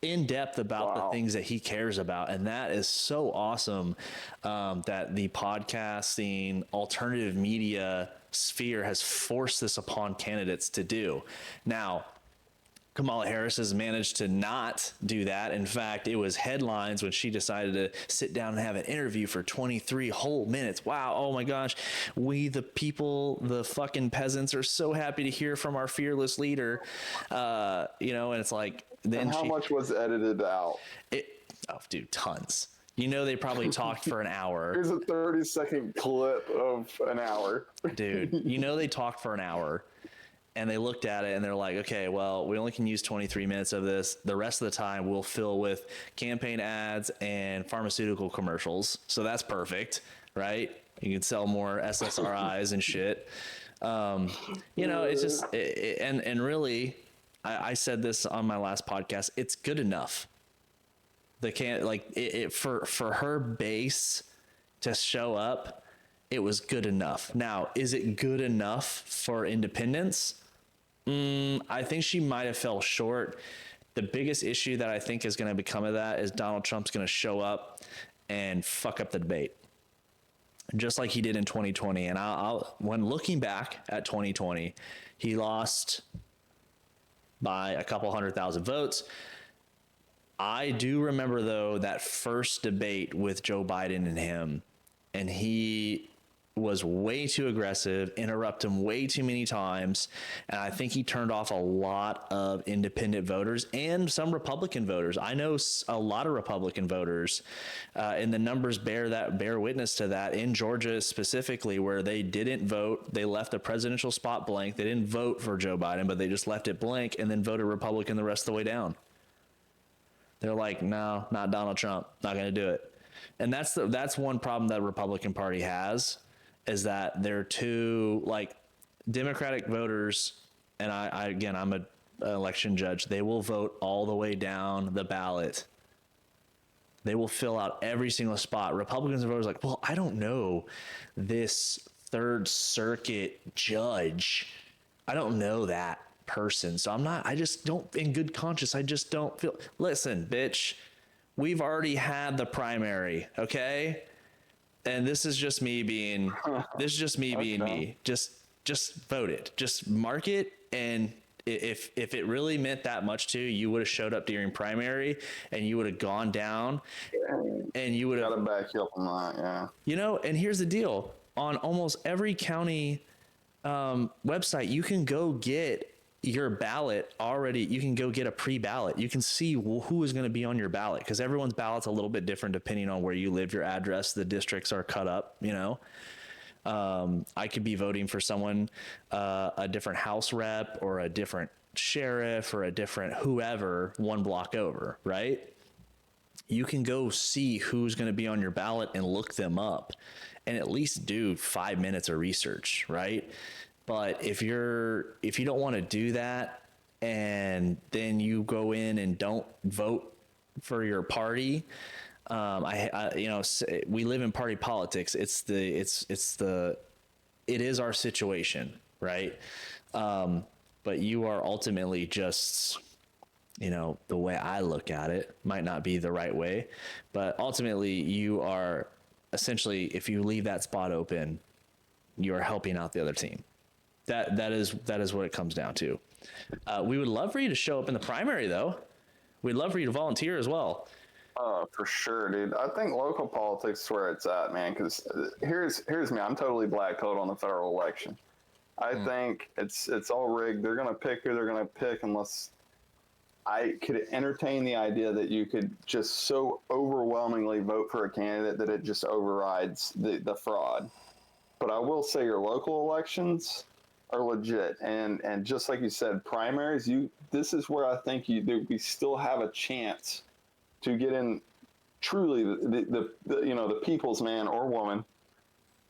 in depth about the things that he cares about. And that is so awesome that the podcasting alternative media sphere has forced this upon candidates to do. Now, Kamala Harris has managed to not do that. In fact, it was headlines when she decided to sit down and have an interview for 23 whole minutes. Wow. Oh my gosh. We, the people, the fucking peasants, are so happy to hear from our fearless leader. And it's like, then and how much was edited out? Dude, tons. They probably talked for an hour. Here's a 30-second clip of an hour. Dude, they talked for an hour. And they looked at it and they're like, okay, well, we only can use 23 minutes of this. The rest of the time we'll fill with campaign ads and pharmaceutical commercials. So that's perfect, right? You can sell more SSRIs and shit. It's just, and really, I said this on my last podcast. It's good enough. They can't for her base to show up. It was good enough. Now, is it good enough for independents? I think she might have fell short. The biggest issue that I think is going to become of that is Donald Trump's going to show up and fuck up the debate, just like he did in 2020. And when looking back at 2020, he lost by a couple 100,000 votes. I do remember, though, that first debate with Joe Biden and him, and he was way too aggressive, interrupt him way too many times. And I think he turned off a lot of independent voters and some Republican voters. I know a lot of Republican voters, and the numbers bear witness to that in Georgia specifically, where they didn't vote. They left the presidential spot blank. They didn't vote for Joe Biden, but they just left it blank and then voted Republican the rest of the way down. They're like, no, not Donald Trump. Not going to do it. And that's one problem that the Republican Party has, is that they're too, like, Democratic voters, and I'm an election judge, they will vote all the way down the ballot. They will fill out every single spot. Republicans and voters are like, well, I don't know this Third Circuit judge. I don't know that person. So I just don't, in good conscience, I just don't feel, listen, bitch, we've already had the primary, okay? And this is just me being, me. Just vote it. Just mark it. And if it really meant that much to you, you would have showed up during primary and you would have gone down and you would have. Got to back you up on that, yeah. You know, and here's the deal. On almost every county website, you can go get your ballot already. You can go get a pre-ballot. You can see who is going to be on your ballot, because everyone's ballot's a little bit different depending on where you live, your address. The districts are cut up, you know. I could be voting for someone, a different house rep or a different sheriff or a different whoever one block over, right? You can go see who's going to be on your ballot and look them up and at least do 5 minutes of research, right? But if you don't want to do that, and then you go in and don't vote for your party, we live in party politics. It is our situation, right? But you are ultimately just, the way I look at it might not be the right way, but ultimately you are essentially, if you leave that spot open, you are helping out the other team. That is what it comes down to. We would love for you to show up in the primary, though. We'd love for you to volunteer as well. For sure, dude. I think local politics is where it's at, man. Because here's me. I'm totally black-pilled on the federal election. I think it's all rigged. They're gonna pick who they're gonna pick, unless I could entertain the idea that you could just so overwhelmingly vote for a candidate that it just overrides the fraud. But I will say your local elections are legit, and just like you said, primaries. This is where I think we still have a chance to get in truly the people's man or woman.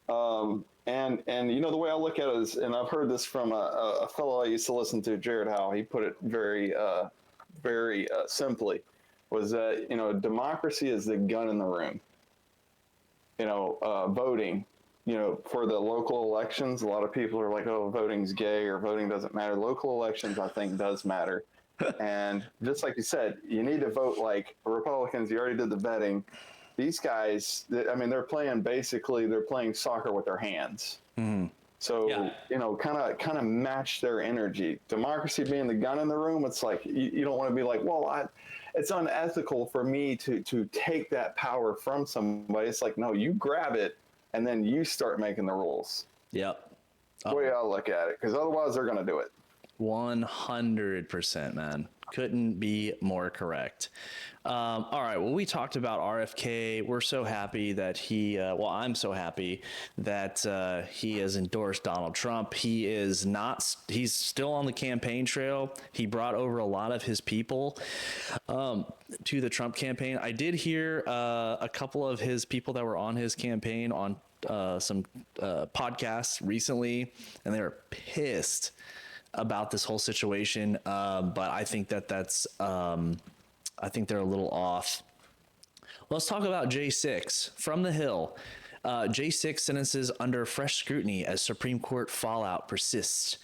And the way I look at it is, and I've heard this from a fellow I used to listen to, Jared Howe. He put it very simply, was that democracy is the gun in the room. Voting. For the local elections, a lot of people are like, oh, voting's gay or voting doesn't matter. Local elections, I think, does matter. And just like you said, you need to vote like Republicans. You already did the vetting. These guys, they're playing soccer with their hands. Mm-hmm. So, kind of match their energy. Democracy being the gun in the room, it's like, you don't want to be like, well, it's unethical for me to take that power from somebody. It's like, no, you grab it. And then you start making the rules. Yep. The way I look at it, because otherwise they're going to do it. 100%, man. Couldn't be more correct. All right. Well, we talked about RFK. We're so happy that I'm so happy that he has endorsed Donald Trump. He's still on the campaign trail. He brought over a lot of his people to the Trump campaign. I did hear a couple of his people that were on his campaign on some podcasts recently, and they were pissed about this whole situation, but I think that's I think they're a little off. Let's talk about J6 from the Hill. J6 sentences under fresh scrutiny as Supreme Court fallout persists.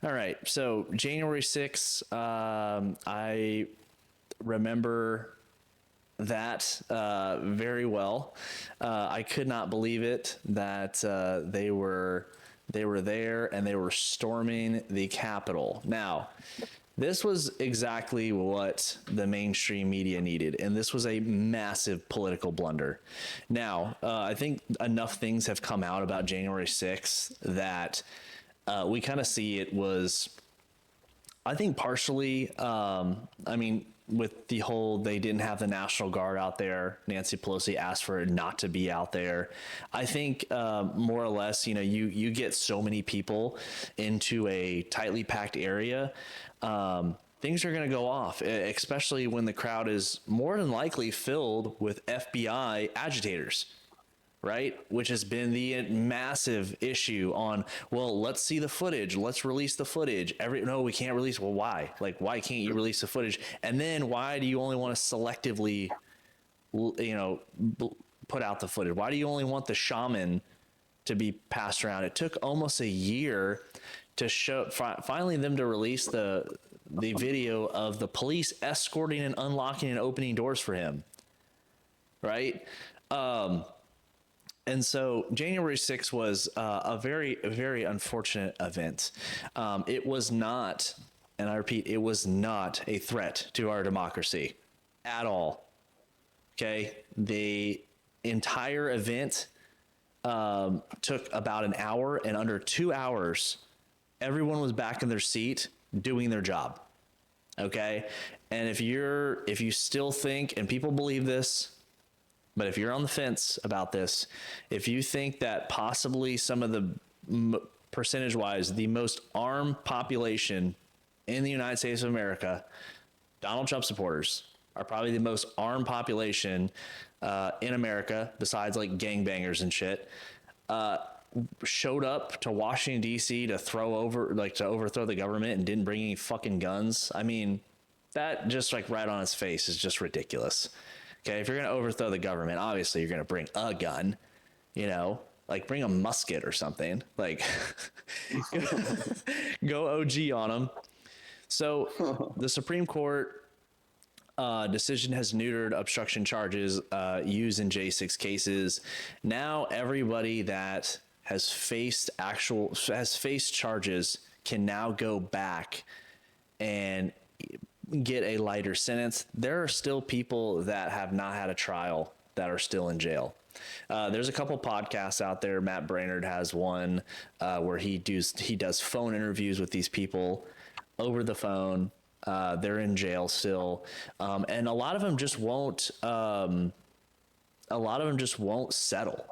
All right, so January 6th, I remember that very well. I could not believe it that they were there and they were storming the Capitol. Now, this was exactly what the mainstream media needed, and this was a massive political blunder. Now, I think enough things have come out about January 6th that we kind of see it was, I think partially, with the whole, they didn't have the National Guard out there. Nancy Pelosi asked for it not to be out there. I think more or less, you get so many people into a tightly packed area, things are going to go off, especially when the crowd is more than likely filled with FBI agitators. Right? Which has been the massive issue on, well, let's see the footage. Let's release the footage. No, we can't release. Well, why? Like, why can't you release the footage? And then why do you only want to selectively, put out the footage? Why do you only want the shaman to be passed around? It took almost a year to show, finally them to release the video of the police escorting and unlocking and opening doors for him. Right? And so January 6th was a very, very unfortunate event. It was not, and I repeat, it was not a threat to our democracy at all. Okay? The entire event took about an hour, and under 2 hours, everyone was back in their seat doing their job. Okay? And if you still think, and people believe this, but if you're on the fence about this, if you think that possibly some of the percentage-wise, the most armed population in the United States of America, Donald Trump supporters, are probably the most armed population in America, besides like gangbangers and shit, showed up to Washington, D.C. to overthrow the government and didn't bring any fucking guns. I mean, that just like right on its face is just ridiculous. Okay, if you're going to overthrow the government, obviously you're going to bring a gun, like bring a musket or something, like go OG on them. So the Supreme Court decision has neutered obstruction charges used in J6 cases. Now everybody that has faced charges can now go back and get a lighter sentence. There are still people that have not had a trial that are still in jail. There's a couple podcasts out there. Matt Brainerd has one where he does phone interviews with these people over the phone. They're in jail still, and a lot of them just won't. Settle.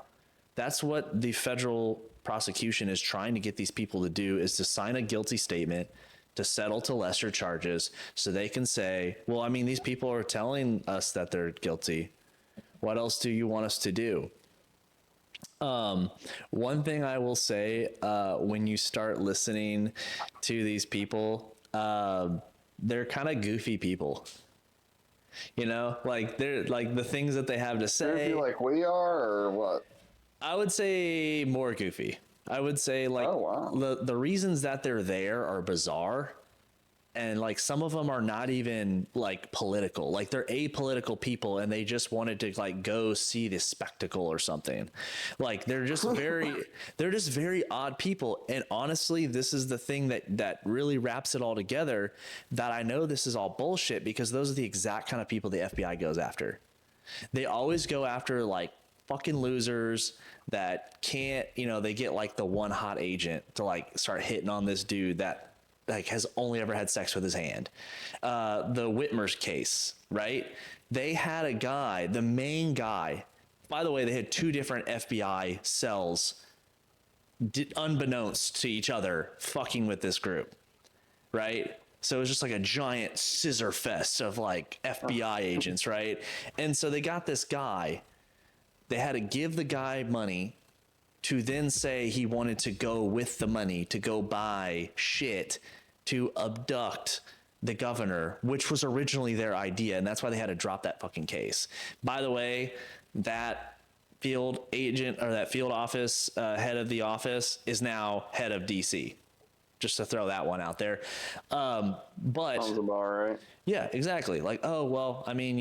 That's what the federal prosecution is trying to get these people to do: is to sign a guilty statement to settle to lesser charges, so they can say, well, I mean, these people are telling us that they're guilty. What else do you want us to do? One thing I will say, when you start listening to these people, they're kind of goofy people. Like they're like the things that they have to say. Goofy like we are, or what? I would say more goofy. I would say like, oh, wow. the reasons that they're there are bizarre, and like some of them are not even like political. Like they're apolitical people, and they just wanted to like go see this spectacle or something. Like they're just very odd people. And honestly, this is the thing that really wraps it all together, that I know this is all bullshit, because those are the exact kind of people the FBI goes after. They always go after like fucking losers that can't, they get like the one hot agent to like start hitting on this dude that like has only ever had sex with his hand. The Whitmer's case, right? They had a guy, the main guy, by the way, they had two different FBI cells unbeknownst to each other fucking with this group, right? So it was just like a giant scissor fest of like FBI agents, right? And so they got this guy. They had to give the guy money to then say he wanted to go with the money to go buy shit to abduct the governor, which was originally their idea, and that's why they had to drop that fucking case. By the way, that field agent or that field office head of the office is now head of DC. Just to throw that one out there. But Sounds about right. yeah, exactly. Like, oh, well, I mean,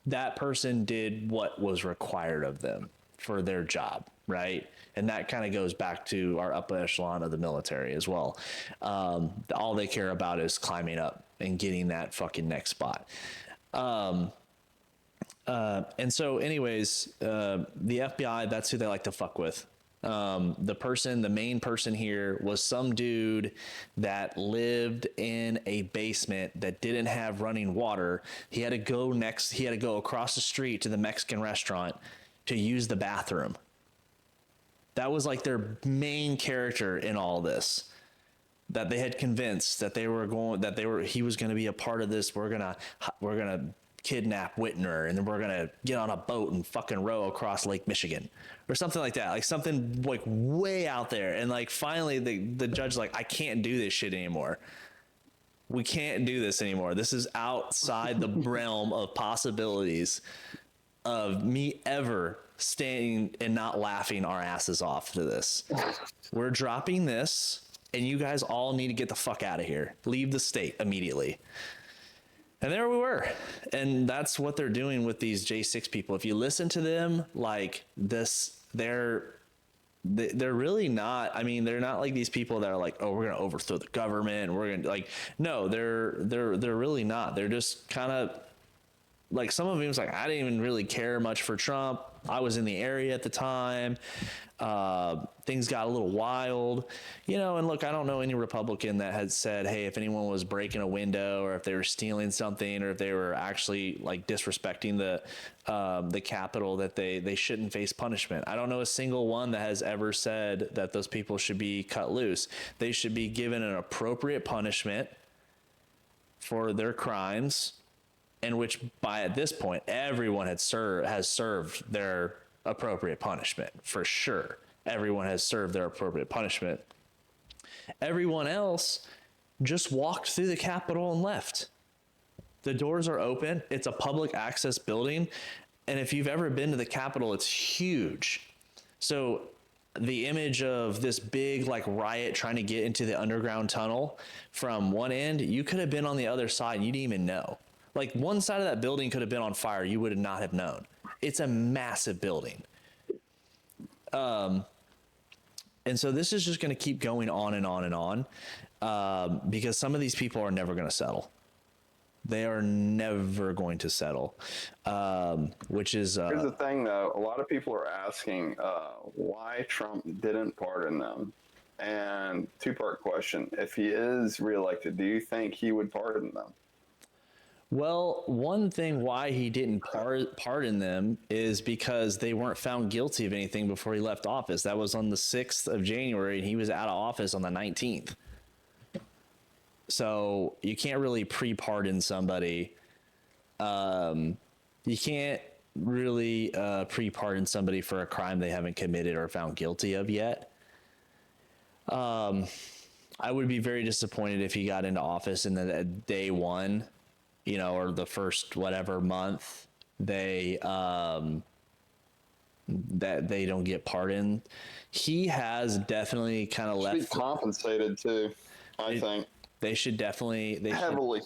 that person did what was required of them for their job, right? And that kind of goes back to our upper echelon of the military as well. All they care about is climbing up and getting that fucking next spot. And so anyways, the FBI, that's who they like to fuck with. The main person here was some dude that lived in a basement that didn't have running water. He had to go across the street to the Mexican restaurant to use the bathroom. That was like their main character in all this, that they had convinced that he was going to be a part of this. We're going to kidnap Whitner, and then we're gonna get on a boat and fucking row across Lake Michigan or something like that, like something like way out there. And like finally the judge like, I can't do this shit anymore. We can't do this anymore. This is outside the realm of possibilities of me ever staying and not laughing our asses off to this. We're dropping this, and you guys all need to get the fuck out of here. Leave the state immediately. And there we were. And that's what they're doing with these J6 people. If you listen to them like this, they're really not, I mean, they're not like these people that are like, oh, we're going to overthrow the government. We're going to like, no, they're really not. They're just kind of like, some of them was like, I didn't even really care much for Trump. I was in the area at the time. Things got a little wild, and look, I don't know any Republican that had said, hey, if anyone was breaking a window or if they were stealing something or if they were actually like disrespecting the Capitol, that they shouldn't face punishment. I don't know a single one that has ever said that those people should be cut loose. They should be given an appropriate punishment for their crimes, in which by at this point, everyone has served their appropriate punishment for sure. Everyone has served their appropriate punishment. Everyone else just walked through the Capitol and left. The doors are open. It's a public access building. And if you've ever been to the Capitol, it's huge. So the image of this big like riot trying to get into the underground tunnel from one end, you could have been on the other side and you didn't even know. Like one side of that building could have been on fire. You would not have known. It's a massive building. And so this is just going to keep going on and on and on, because some of these people are never going to settle. They are never going to settle, which is... Here's the thing, though. A lot of people are asking why Trump didn't pardon them. And two-part question. If he is reelected, do you think he would pardon them? Well, one thing why he didn't pardon them is because they weren't found guilty of anything before he left office. That was on the 6th of January, and he was out of office on the 19th. So you can't really pre-pardon somebody. You can't really pre-pardon somebody for a crime they haven't committed or found guilty of yet. I would be very disappointed if he got into office and then at day one, or the first whatever month, that they don't get pardoned. He has definitely kind of left. Should be compensated too, I think. They should definitely heavily.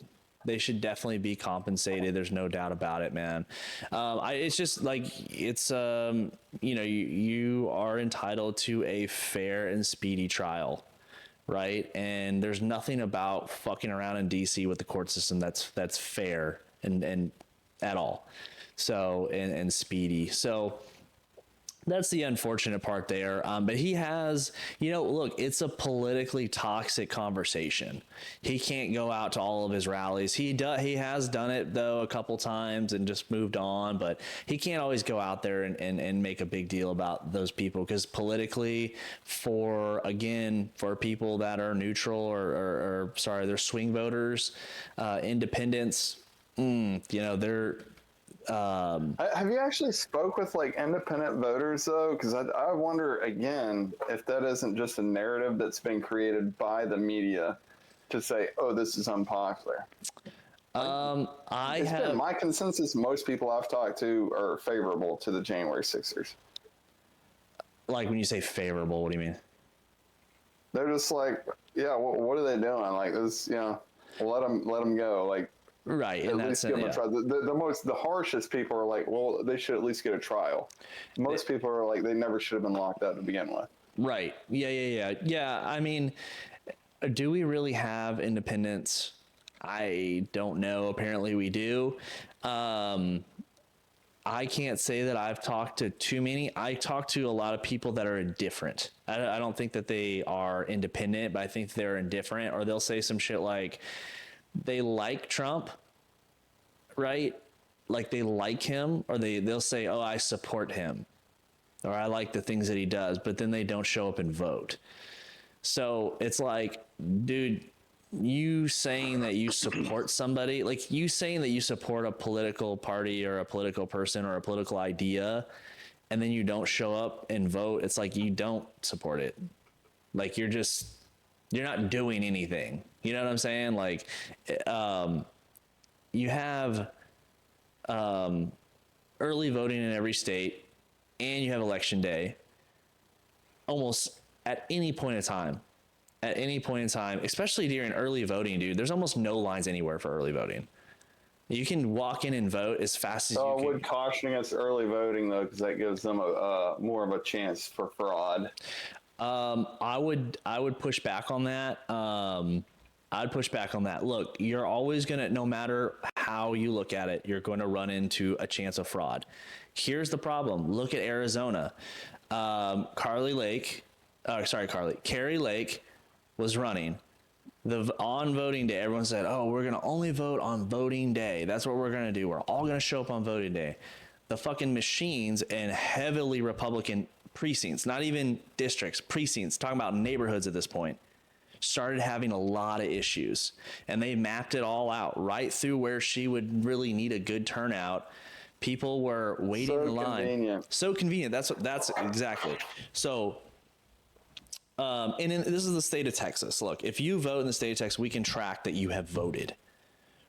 They should definitely be compensated. There's no doubt about it, man. It's just like it's you are entitled to a fair and speedy trial. Right. And there's nothing about fucking around in DC with the court system that's fair and at all. So, and speedy. So that's the unfortunate part there. But he has, look, it's a politically toxic conversation. He can't go out to all of his rallies. He has done it though a couple times and just moved on, but he can't always go out there and make a big deal about those people, because politically for people that are neutral or they're swing voters, independents, Have you actually spoke with like independent voters though? Because I wonder again if that isn't just a narrative that's been created by the media to say, "Oh, this is unpopular." It's been my consensus. Most people I've talked to are favorable to the January 6ers. Like when you say favorable, what do you mean? They're just like, yeah, what are they doing? Like this, let them go. Like, right, at least give them a try. The harshest people are like, well, they should at least get a trial. Most people are like, they never should have been locked up to begin with. Right. Yeah. I mean, do we really have independents? I don't know. Apparently we do. I can't say that I've talked to too many. I talk to a lot of people that are indifferent. I don't think that they are independent, but I think they're indifferent, or they'll say some shit like they like Trump, right? Like they like him, or they'll say, oh, I support him, or I like the things that he does, but then they don't show up and vote. So it's like, dude, you saying that you support somebody, like you saying that you support a political party or a political person or a political idea, and then you don't show up and vote, it's like you don't support it. Like you're not doing anything. You know what I'm saying? Like, you have early voting in every state, and you have election day almost at any point in time. At any point in time, especially during early voting, dude, there's almost no lines anywhere for early voting. You can walk in and vote as fast as you can. I would caution against early voting though, because that gives them a more of a chance for fraud. I would push back on that. I'd push back on that. Look, you're always gonna, no matter how you look at it, you're going to run into a chance of fraud. Here's the problem. Look at Arizona. Carrie Lake was running. On voting day, everyone said, oh, we're going to only vote on voting day. That's what we're going to do. We're all going to show up on voting day. The fucking machines in heavily Republican precincts, not even districts, precincts, talking about neighborhoods at this point, started having a lot of issues. And they mapped it all out right through where she would really need a good turnout. People were waiting in line. Convenient. So convenient. That's exactly. So, this is the state of Texas. Look, if you vote in the state of Texas, we can track that you have voted,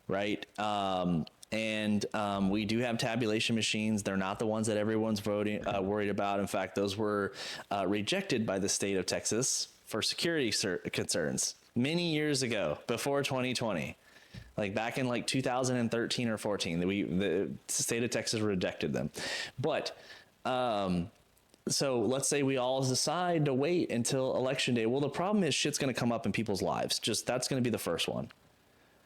right? We do have tabulation machines. They're not the ones that everyone's worried about. In fact, those were rejected by the state of Texas for security concerns many years ago, before 2020. Like back in like 2013 or 14, the state of Texas rejected them. But so let's say we all decide to wait until election day. Well, the problem is shit's going to come up in people's lives. That's going to be the first one.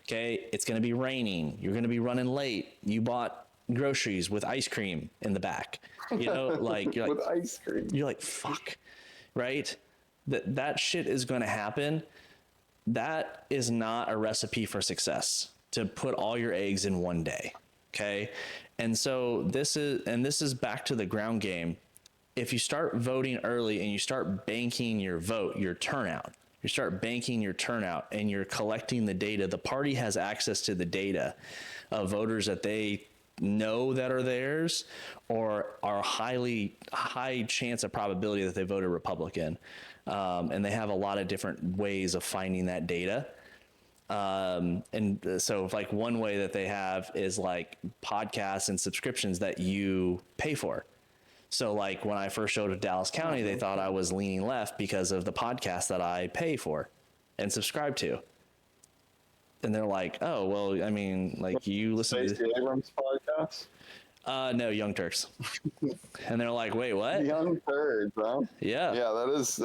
Okay. It's going to be raining. You're going to be running late. You bought groceries with ice cream in the back, like you're like, with ice cream. You're like, fuck, right? That shit is going to happen. That is not a recipe for success, to put all your eggs in one day. Okay. And so this is back to the ground game. If you start voting early and you start banking your vote, your turnout, and you're collecting the data, the party has access to the data of voters that they know that are theirs, or are high chance of probability that they voted Republican. And they have a lot of different ways of finding that data. And so like one way that they have is like podcasts and subscriptions that you pay for. So like when I first showed up Dallas County, they thought I was leaning left because of the podcast that I pay for and subscribe to. And they're like, oh, well, I mean, like you listen to Abrams podcast? No, Young Turks. And they're like, wait, what? Young Turks, huh? Yeah. Yeah, that is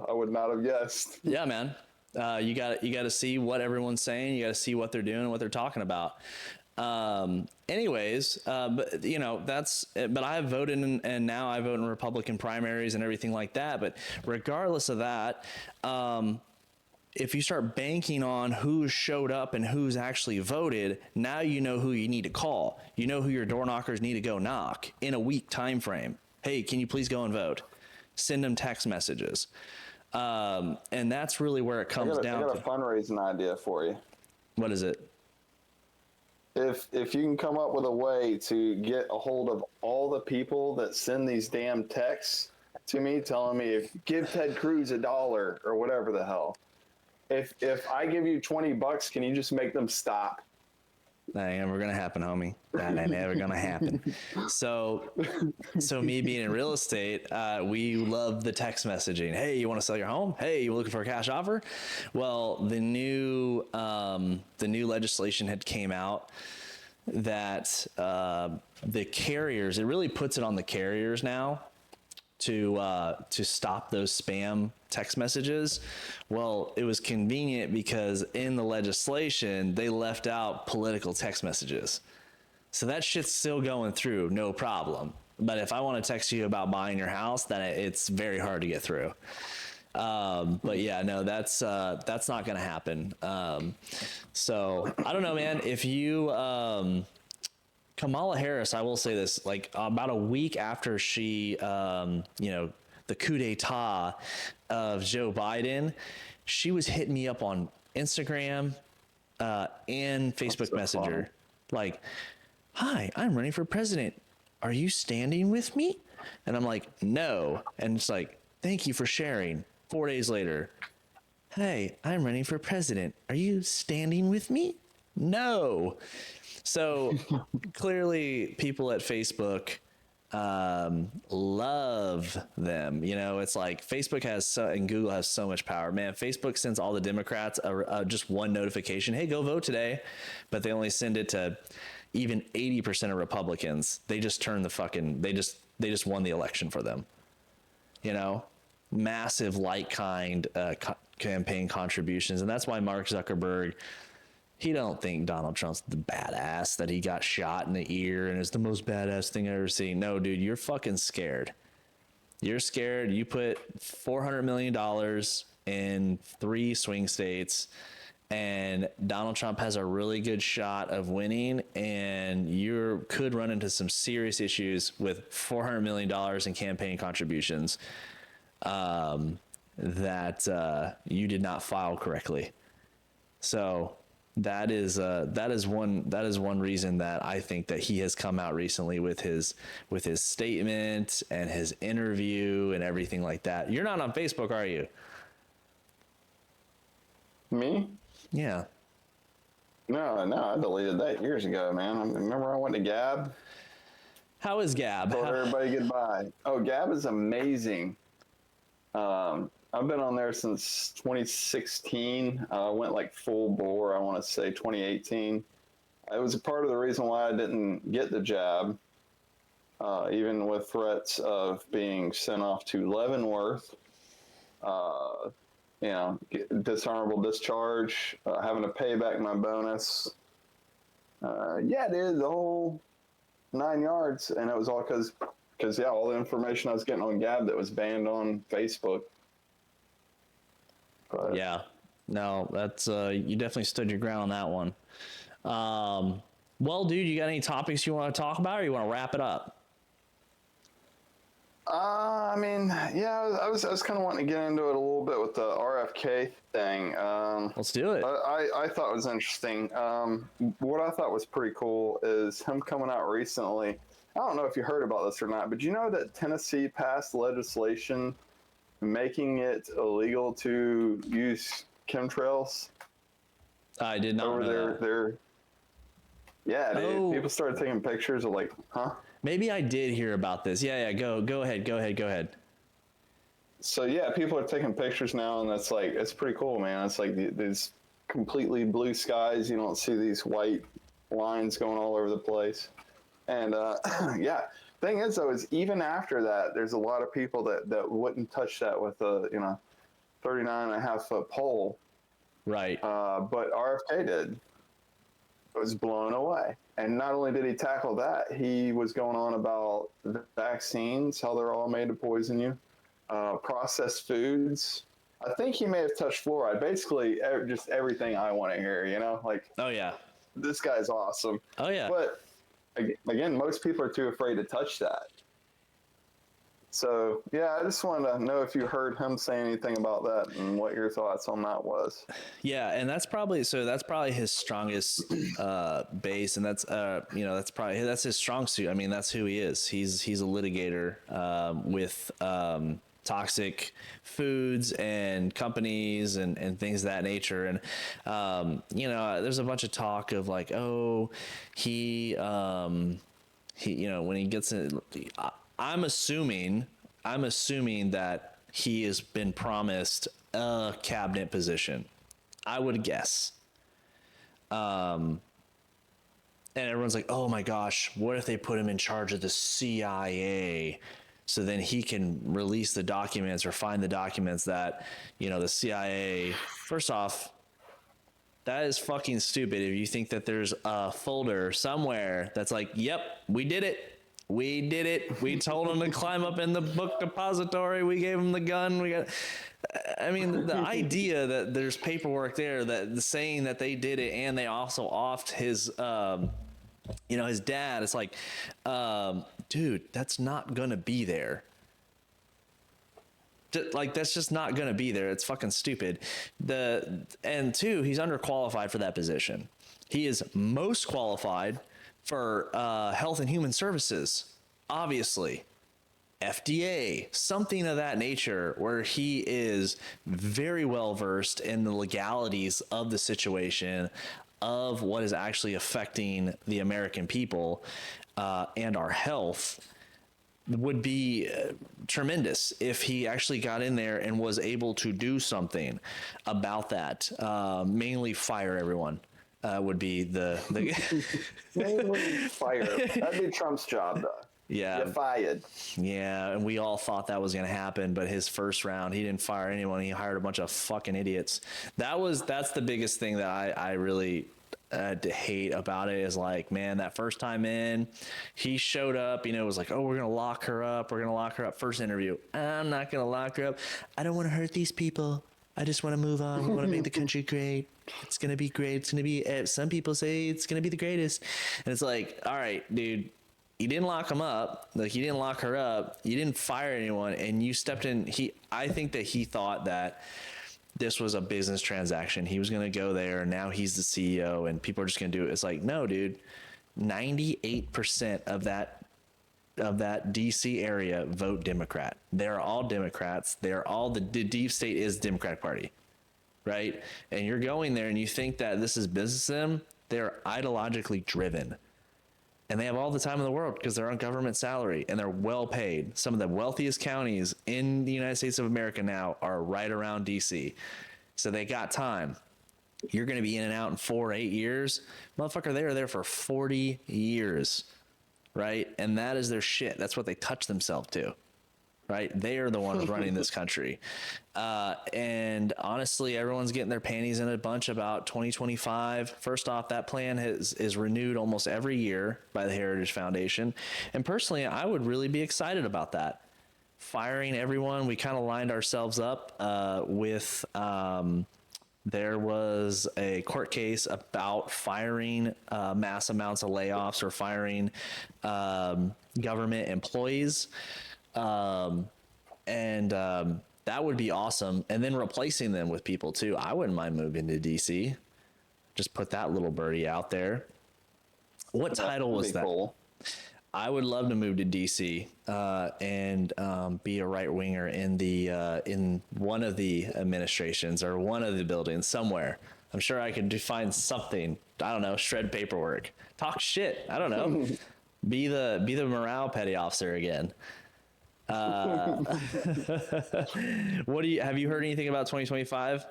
I would not have guessed. Yeah, man. You got to see what everyone's saying. You got to see what they're doing and what they're talking about. Anyways, but but I have voted and now I vote in Republican primaries and everything like that. But regardless of that, if you start banking on who showed up and who's actually voted, now you know who you need to call. You know who your door knockers need to go knock in a week time frame. Hey, can you please go and vote? Send them text messages. And that's really where it comes down to. I got a fundraising idea for you. What is it? if you can come up with a way to get a hold of all the people that send these damn texts to me telling me if give Ted Cruz $1 or whatever the hell, if I give you $20, can you just make them stop? That ain't never gonna happen, homie. That ain't never gonna happen. So me being in real estate, we love the text messaging. Hey, you want to sell your home? Hey, you looking for a cash offer? Well, the new legislation had came out that the carriers, it really puts it on the carriers now to stop those spam text messages. Well, it was convenient because in the legislation, they left out political text messages. So that shit's still going through, no problem. But if I want to text you about buying your house, then it's very hard to get through. But yeah, no, that's not going to happen. So I don't know, man, if you, Kamala Harris, I will say this, like about a week after she, the coup d'etat of Joe Biden, she was hitting me up on Instagram and Facebook Messenger. Like, hi, I'm running for president. Are you standing with me? And I'm like, no. And it's like, thank you for sharing. 4 days later, hey, I'm running for president. Are you standing with me? No. So clearly people at Facebook love them. You know, it's like Facebook and Google has so much power. Man, Facebook sends all the Democrats just one notification. Hey, go vote today. But they only send it to even 80% of Republicans. They just turn they just won the election for them. You know, massive like-kind campaign contributions. And that's why Mark Zuckerberg, he don't think Donald Trump's the badass, that he got shot in the ear and it's the most badass thing I've ever seen. No, dude, you're fucking scared. You're scared. You put $400 million in 3 swing states and Donald Trump has a really good shot of winning, and you could run into some serious issues with $400 million in campaign contributions that you did not file correctly. So that is one reason that I think that he has come out recently with his statement and his interview and everything like that. You're not on Facebook, are you? Me? Yeah. No, I deleted that years ago, man. Remember I went to Gab? How is Gab? Told everybody goodbye. Oh, Gab is amazing. I've been on there since 2016. I went like full bore, I want to say 2018. It was a part of the reason why I didn't get the jab, even with threats of being sent off to Leavenworth, dishonorable discharge, having to pay back my bonus. Dude, the whole 9 yards. And it was all because all the information I was getting on Gab that was banned on Facebook. But yeah, no, that's you definitely stood your ground on that one. Well, dude, you got any topics you want to talk about, or you want to wrap it up? I was kind of wanting to get into it a little bit with the RFK thing. Let's do it. I thought it was interesting. What I thought was pretty cool is him coming out recently. I don't know if you heard about this or not, but you know that Tennessee passed legislation making it illegal to use chemtrails? I did not know that. Yeah, dude. People started taking pictures of like, huh? Maybe I did hear about this. Yeah. Go ahead. So yeah, people are taking pictures now, and that's like, it's pretty cool, man. It's like these completely blue skies. You don't see these white lines going all over the place. And yeah, thing is though, is even after that, there's a lot of people that wouldn't touch that with a 39.5-foot pole. Right. But RFK did. It was blown away. And not only did he tackle that, he was going on about the vaccines, how they're all made to poison you, processed foods. I think he may have touched fluoride. Basically, just everything I want to hear, like, oh yeah, this guy's awesome. Oh yeah. But again, most people are too afraid to touch that. So yeah, I just wanted to know if you heard him say anything about that and what your thoughts on that was. Yeah, and that's probably his strongest base, and that's his strong suit. I mean, that's who he is. He's a litigator with toxic foods and companies and things of that nature. And there's a bunch of talk of like, oh, he when he gets in, I'm assuming that he has been promised a cabinet position. I would guess. And everyone's like, oh my gosh, what if they put him in charge of the CIA? So then he can release the documents or find the documents that, the CIA, first off, that is fucking stupid. If you think that there's a folder somewhere that's like, yep, we did it. We did it. We told him to climb up in the book depository. We gave him the gun. I mean, the idea that there's paperwork there that saying that they did it and they also offed his, his dad. It's like, dude, that's not going to be there. Like, that's just not going to be there. It's fucking stupid. And two, he's underqualified for that position. He is most qualified for Health and Human Services, obviously. FDA, something of that nature, where he is very well versed in the legalities of the situation, of what is actually affecting the American people and our health. Would be tremendous if he actually got in there and was able to do something about that. Mainly fire everyone. Would be the Mainly fire. That'd be Trump's job, though. Yeah. Get fired. Yeah, and we all thought that was going to happen, but his first round, he didn't fire anyone. He hired a bunch of fucking idiots. That's the biggest thing that I really hate about it is like, man, that first time in, he showed up, it was like, oh, we're going to lock her up. We're going to lock her up. First interview. I'm not going to lock her up. I don't want to hurt these people. I just want to move on. We want to make the country great. It's going to be great. It's going to be, some people say it's going to be the greatest. And it's like, all right, dude, you didn't lock him up. Like, you didn't lock her up. You didn't fire anyone. And you stepped in. I think that he thought that this was a business transaction. He was going to go there. And now he's the CEO and people are just going to do it. It's like, no, dude, 98% of that DC area vote Democrat. They're all Democrats. The deep state is Democratic Party, right? And you're going there and you think that this is business to them. They're ideologically driven. And they have all the time in the world because they're on government salary and they're well paid. Some of the wealthiest counties in the United States of America now are right around DC. So they got time. You're going to be in and out in 4 or 8 years. Motherfucker, they are there for 40 years, right? And that is their shit. That's what they touch themselves to, right? They are the ones running this country. And honestly, everyone's getting their panties in a bunch about 2025. First off, that plan is renewed almost every year by the Heritage Foundation. And personally, I would really be excited about that. Firing everyone, we kind of lined ourselves up with... there was a court case about firing mass amounts of layoffs or firing government employees. That would be awesome. And then replacing them with people too. I wouldn't mind moving to DC. Just put that little birdie out there. What title was that? Cool. I would love to move to DC and be a right winger in one of the administrations or one of the buildings somewhere. I'm sure I could find something. I don't know, shred paperwork, talk shit. I don't know, be the morale petty officer again. Have you heard anything about 2025?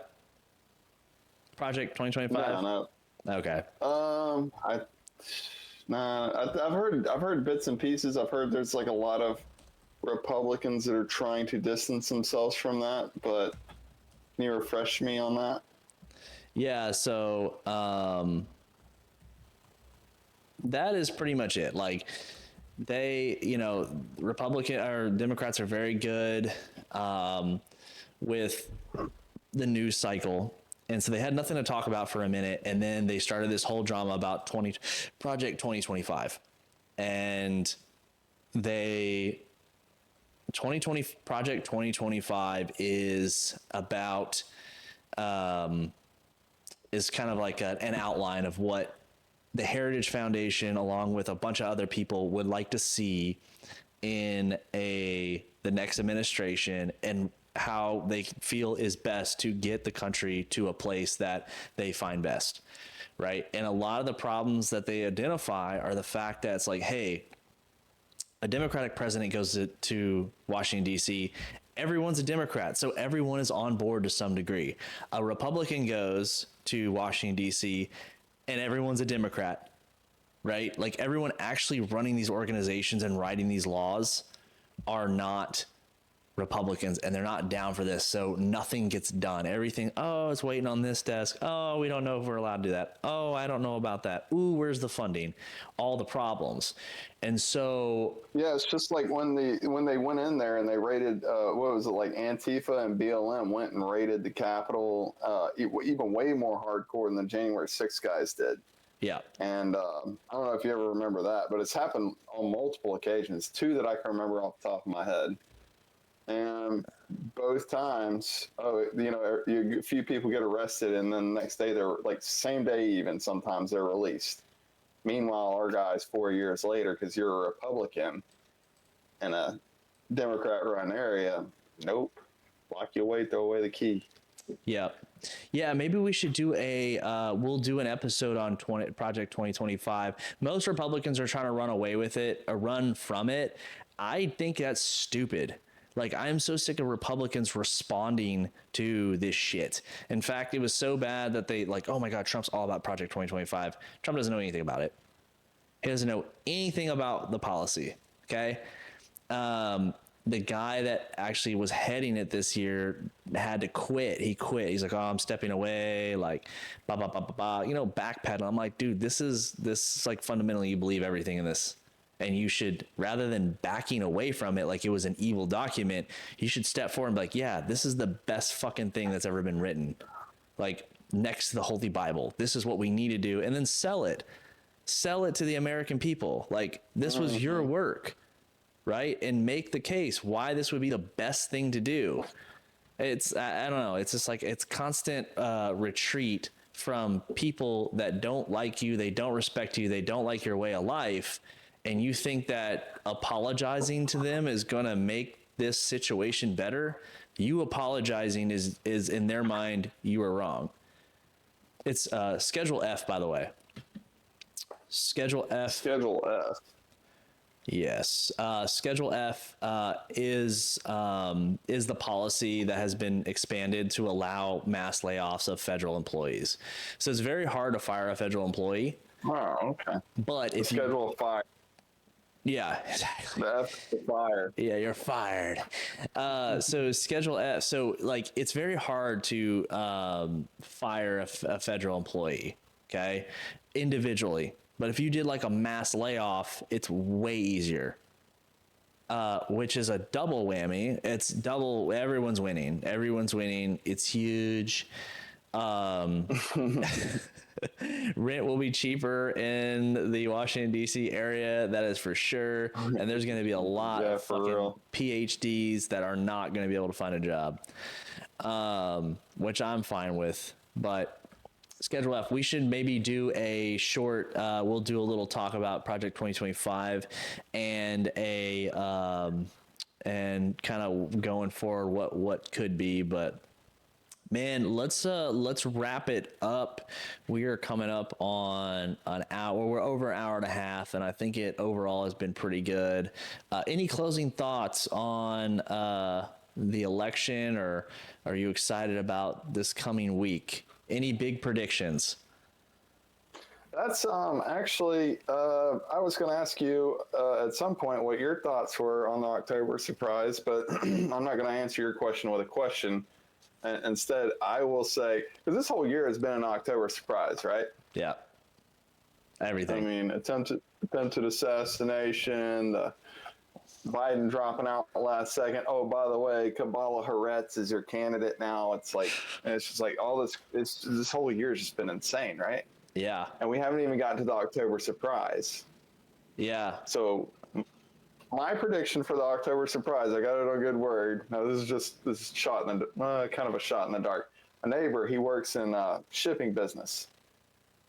Project 2025? No. Okay. I've heard bits and pieces. I've heard there's like a lot of Republicans that are trying to distance themselves from that, but can you refresh me on that? Yeah, so that is pretty much it. Like they, Republican or Democrats are very good with the news cycle. And so they had nothing to talk about for a minute. And then they started this whole drama about Project 2025. And they Project 2025 is about, is kind of like an outline of what the Heritage Foundation, along with a bunch of other people, would like to see in the next administration, and how they feel is best to get the country to a place that they find best, right? And a lot of the problems that they identify are the fact that it's like, hey, a Democratic president goes to Washington, D.C., everyone's a Democrat, so everyone is on board to some degree. A Republican goes to Washington, D.C., and everyone's a Democrat, right? Like, everyone actually running these organizations and writing these laws are not Republicans, and they're not down for this, so nothing gets done. Everything, oh, it's waiting on this desk. Oh, we don't know if we're allowed to do that. Oh, I don't know about that. Ooh, where's the funding? All the problems. And so, yeah, it's just like when they went in there and they raided, what was it, like Antifa and BLM went and raided the Capitol, even way more hardcore than the January 6th guys did. yeah. And I don't know if you ever remember that, but it's happened on multiple occasions, 2 that I can remember off the top of my head. And both times, a few people get arrested, and then the next day they're like, same day even, sometimes they're released. Meanwhile, our guys 4 years later, because you're a Republican in a Democrat-run area, nope, lock you away, throw away the key. Yeah. Yeah, maybe we should do we'll do an episode on Project 2025. Most Republicans are trying to run away with it, or run from it. I think that's stupid. Like, I'm so sick of Republicans responding to this shit. In fact, it was so bad that they like, oh my God, Trump's all about Project 2025. Trump doesn't know anything about it. He doesn't know anything about the policy. Okay. The guy that actually was heading it this year had to quit. He quit. He's like, oh, I'm stepping away. Like, backpedal. I'm like, dude, this is like fundamentally, you believe everything in this. And you should, rather than backing away from it like it was an evil document, you should step forward and be like, yeah, this is the best fucking thing that's ever been written. Like, next to the Holy Bible. This is what we need to do. And then sell it. Sell it to the American people. Like, this was your work, right? And make the case why this would be the best thing to do. It's, I don't know. It's just like, it's constant retreat from people that don't like you. They don't respect you. They don't like your way of life. And you think that apologizing to them is going to make this situation better? You apologizing is in their mind, you are wrong. It's Schedule F, by the way. Schedule F. Schedule F. Yes. Schedule F is the policy that has been expanded to allow mass layoffs of federal employees. So it's very hard to fire a federal employee. Oh, okay. But if schedule fire. Yeah, exactly. That's the fire. Yeah, you're fired. So Schedule F. So, like, it's very hard to fire a federal employee, okay, individually. But if you did like a mass layoff, it's way easier. Which is a double whammy. It's double. Everyone's winning. Everyone's winning. It's huge. Rent will be cheaper in the Washington, D.C. area. That is for sure. And there's going to be a lot of fucking PhDs that are not going to be able to find a job, which I'm fine with. But Schedule F, we should maybe do a short, we'll do a little talk about Project 2025 and and kind of going forward what could be. But man, let's wrap it up. We are coming up on an hour. We're over an hour and a half, and I think it overall has been pretty good. Any closing thoughts on the election, or are you excited about this coming week? Any big predictions? That's actually, I was going to ask you at some point what your thoughts were on the October surprise, but I'm not going to answer your question with a question. Instead, I will say, because this whole year has been an October surprise, right? Yeah. Everything. I mean, attempted assassination, the Biden dropping out last second. Oh, by the way, Kamala Harris is your candidate now. It's like, and it's just like all this. This whole year has just been insane, right? Yeah. And we haven't even gotten to the October surprise. Yeah. So my prediction for the October surprise, I got it on good word. Now this is shot in the kind of a shot in the dark. A neighbor, he works in shipping business.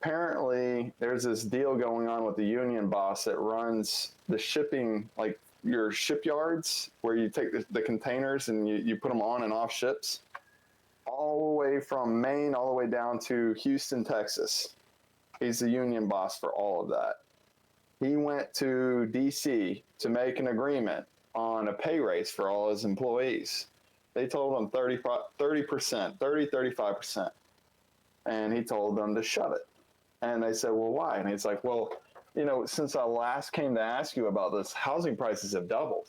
Apparently, there's this deal going on with the union boss that runs the shipping, like your shipyards, where you take the containers and you put them on and off ships, all the way from Maine all the way down to Houston, Texas. He's the union boss for all of that. He went to D.C. to make an agreement on a pay raise for all his employees. They told him 35%. And he told them to shut it. And they said, well, why? And he's like, well, you know, since I last came to ask you about this, housing prices have doubled.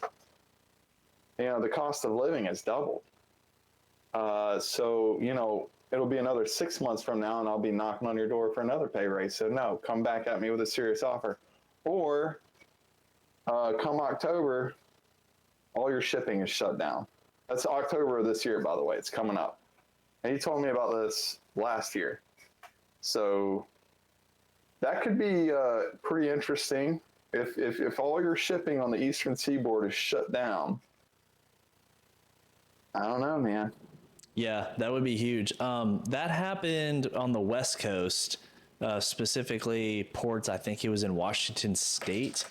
You know, the cost of living has doubled. So, you know, it'll be another 6 months from now and I'll be knocking on your door for another pay raise. So no, come back at me with a serious offer. Or come October, all your shipping is shut down. That's October of this year, by the way. It's coming up. And he told me about this last year. So that could be pretty interesting. If all your shipping on the Eastern Seaboard is shut down, I don't know, man. Yeah, that would be huge. That happened on the West Coast, specifically ports. I think it was in Washington State,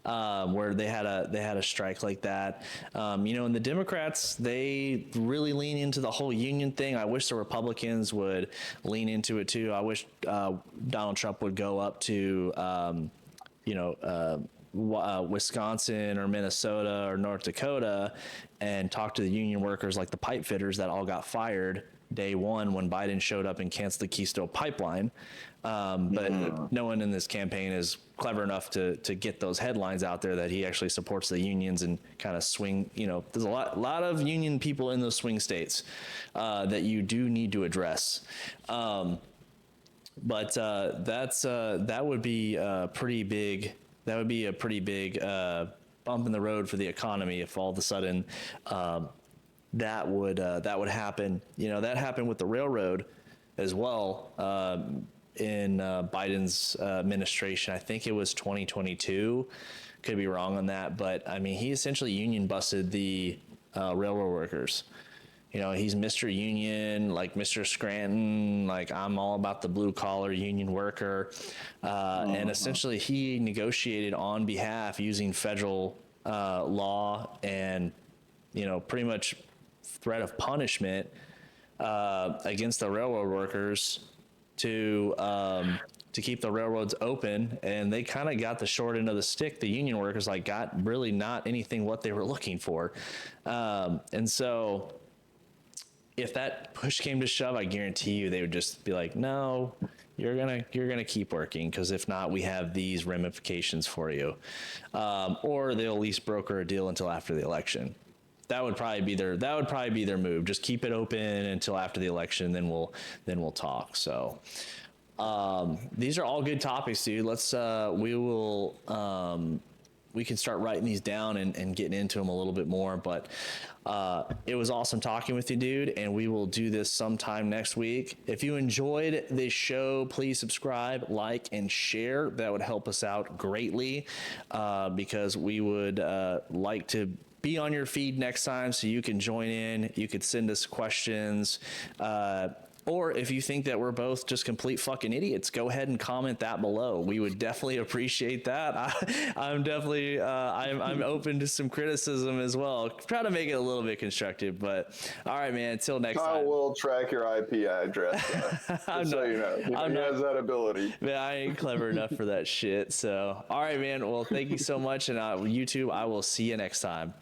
where they had a strike like that. You know, and the Democrats, they really lean into the whole union thing. I wish the Republicans would lean into it too. I wish Donald Trump would go up to, Wisconsin or Minnesota or North Dakota and talk to the union workers, like the pipe fitters that all got fired day one when Biden showed up and canceled the Keystone Pipeline. But no one in this campaign is clever enough to get those headlines out there that he actually supports the unions and kind of swing. You know, there's a lot of union people in those swing states that you do need to address. That would be pretty big. That would be a pretty big bump in the road for the economy if all of a sudden that would happen. You know, that happened with the railroad as well in Biden's administration. I think it was 2022. Could be wrong on that, but I mean, he essentially union busted the railroad workers. You know, he's Mr. Union, like Mr. Scranton, like I'm all about the blue collar union worker. And essentially he negotiated on behalf using federal law and, you know, pretty much threat of punishment against the railroad workers to keep the railroads open. And they kind of got the short end of the stick. The union workers got really not anything what they were looking for. And so if that push came to shove, I guarantee you they would just be like, no, you're gonna keep working, because if not, we have these ramifications for you. Or they'll at least broker a deal until after the election. That would probably be their move. Just keep it open until after the election, then we'll talk. So these are all good topics, dude. We can start writing these down and getting into them a little bit more, but it was awesome talking with you, dude, and we will do this sometime next week. If you enjoyed this show, please subscribe, like, and share. That would help us out greatly, because we would like to be on your feed next time so you can join in. You could send us questions. Or if you think that we're both just complete fucking idiots, go ahead and comment that below. We would definitely appreciate that. I'm definitely, I'm open to some criticism as well. Try to make it a little bit constructive, but all right, man, until next time. I will track your IP address, so you know. He has that ability. Man, I ain't clever enough for that shit. So, all right, man. Well, thank you so much. And YouTube, I will see you next time.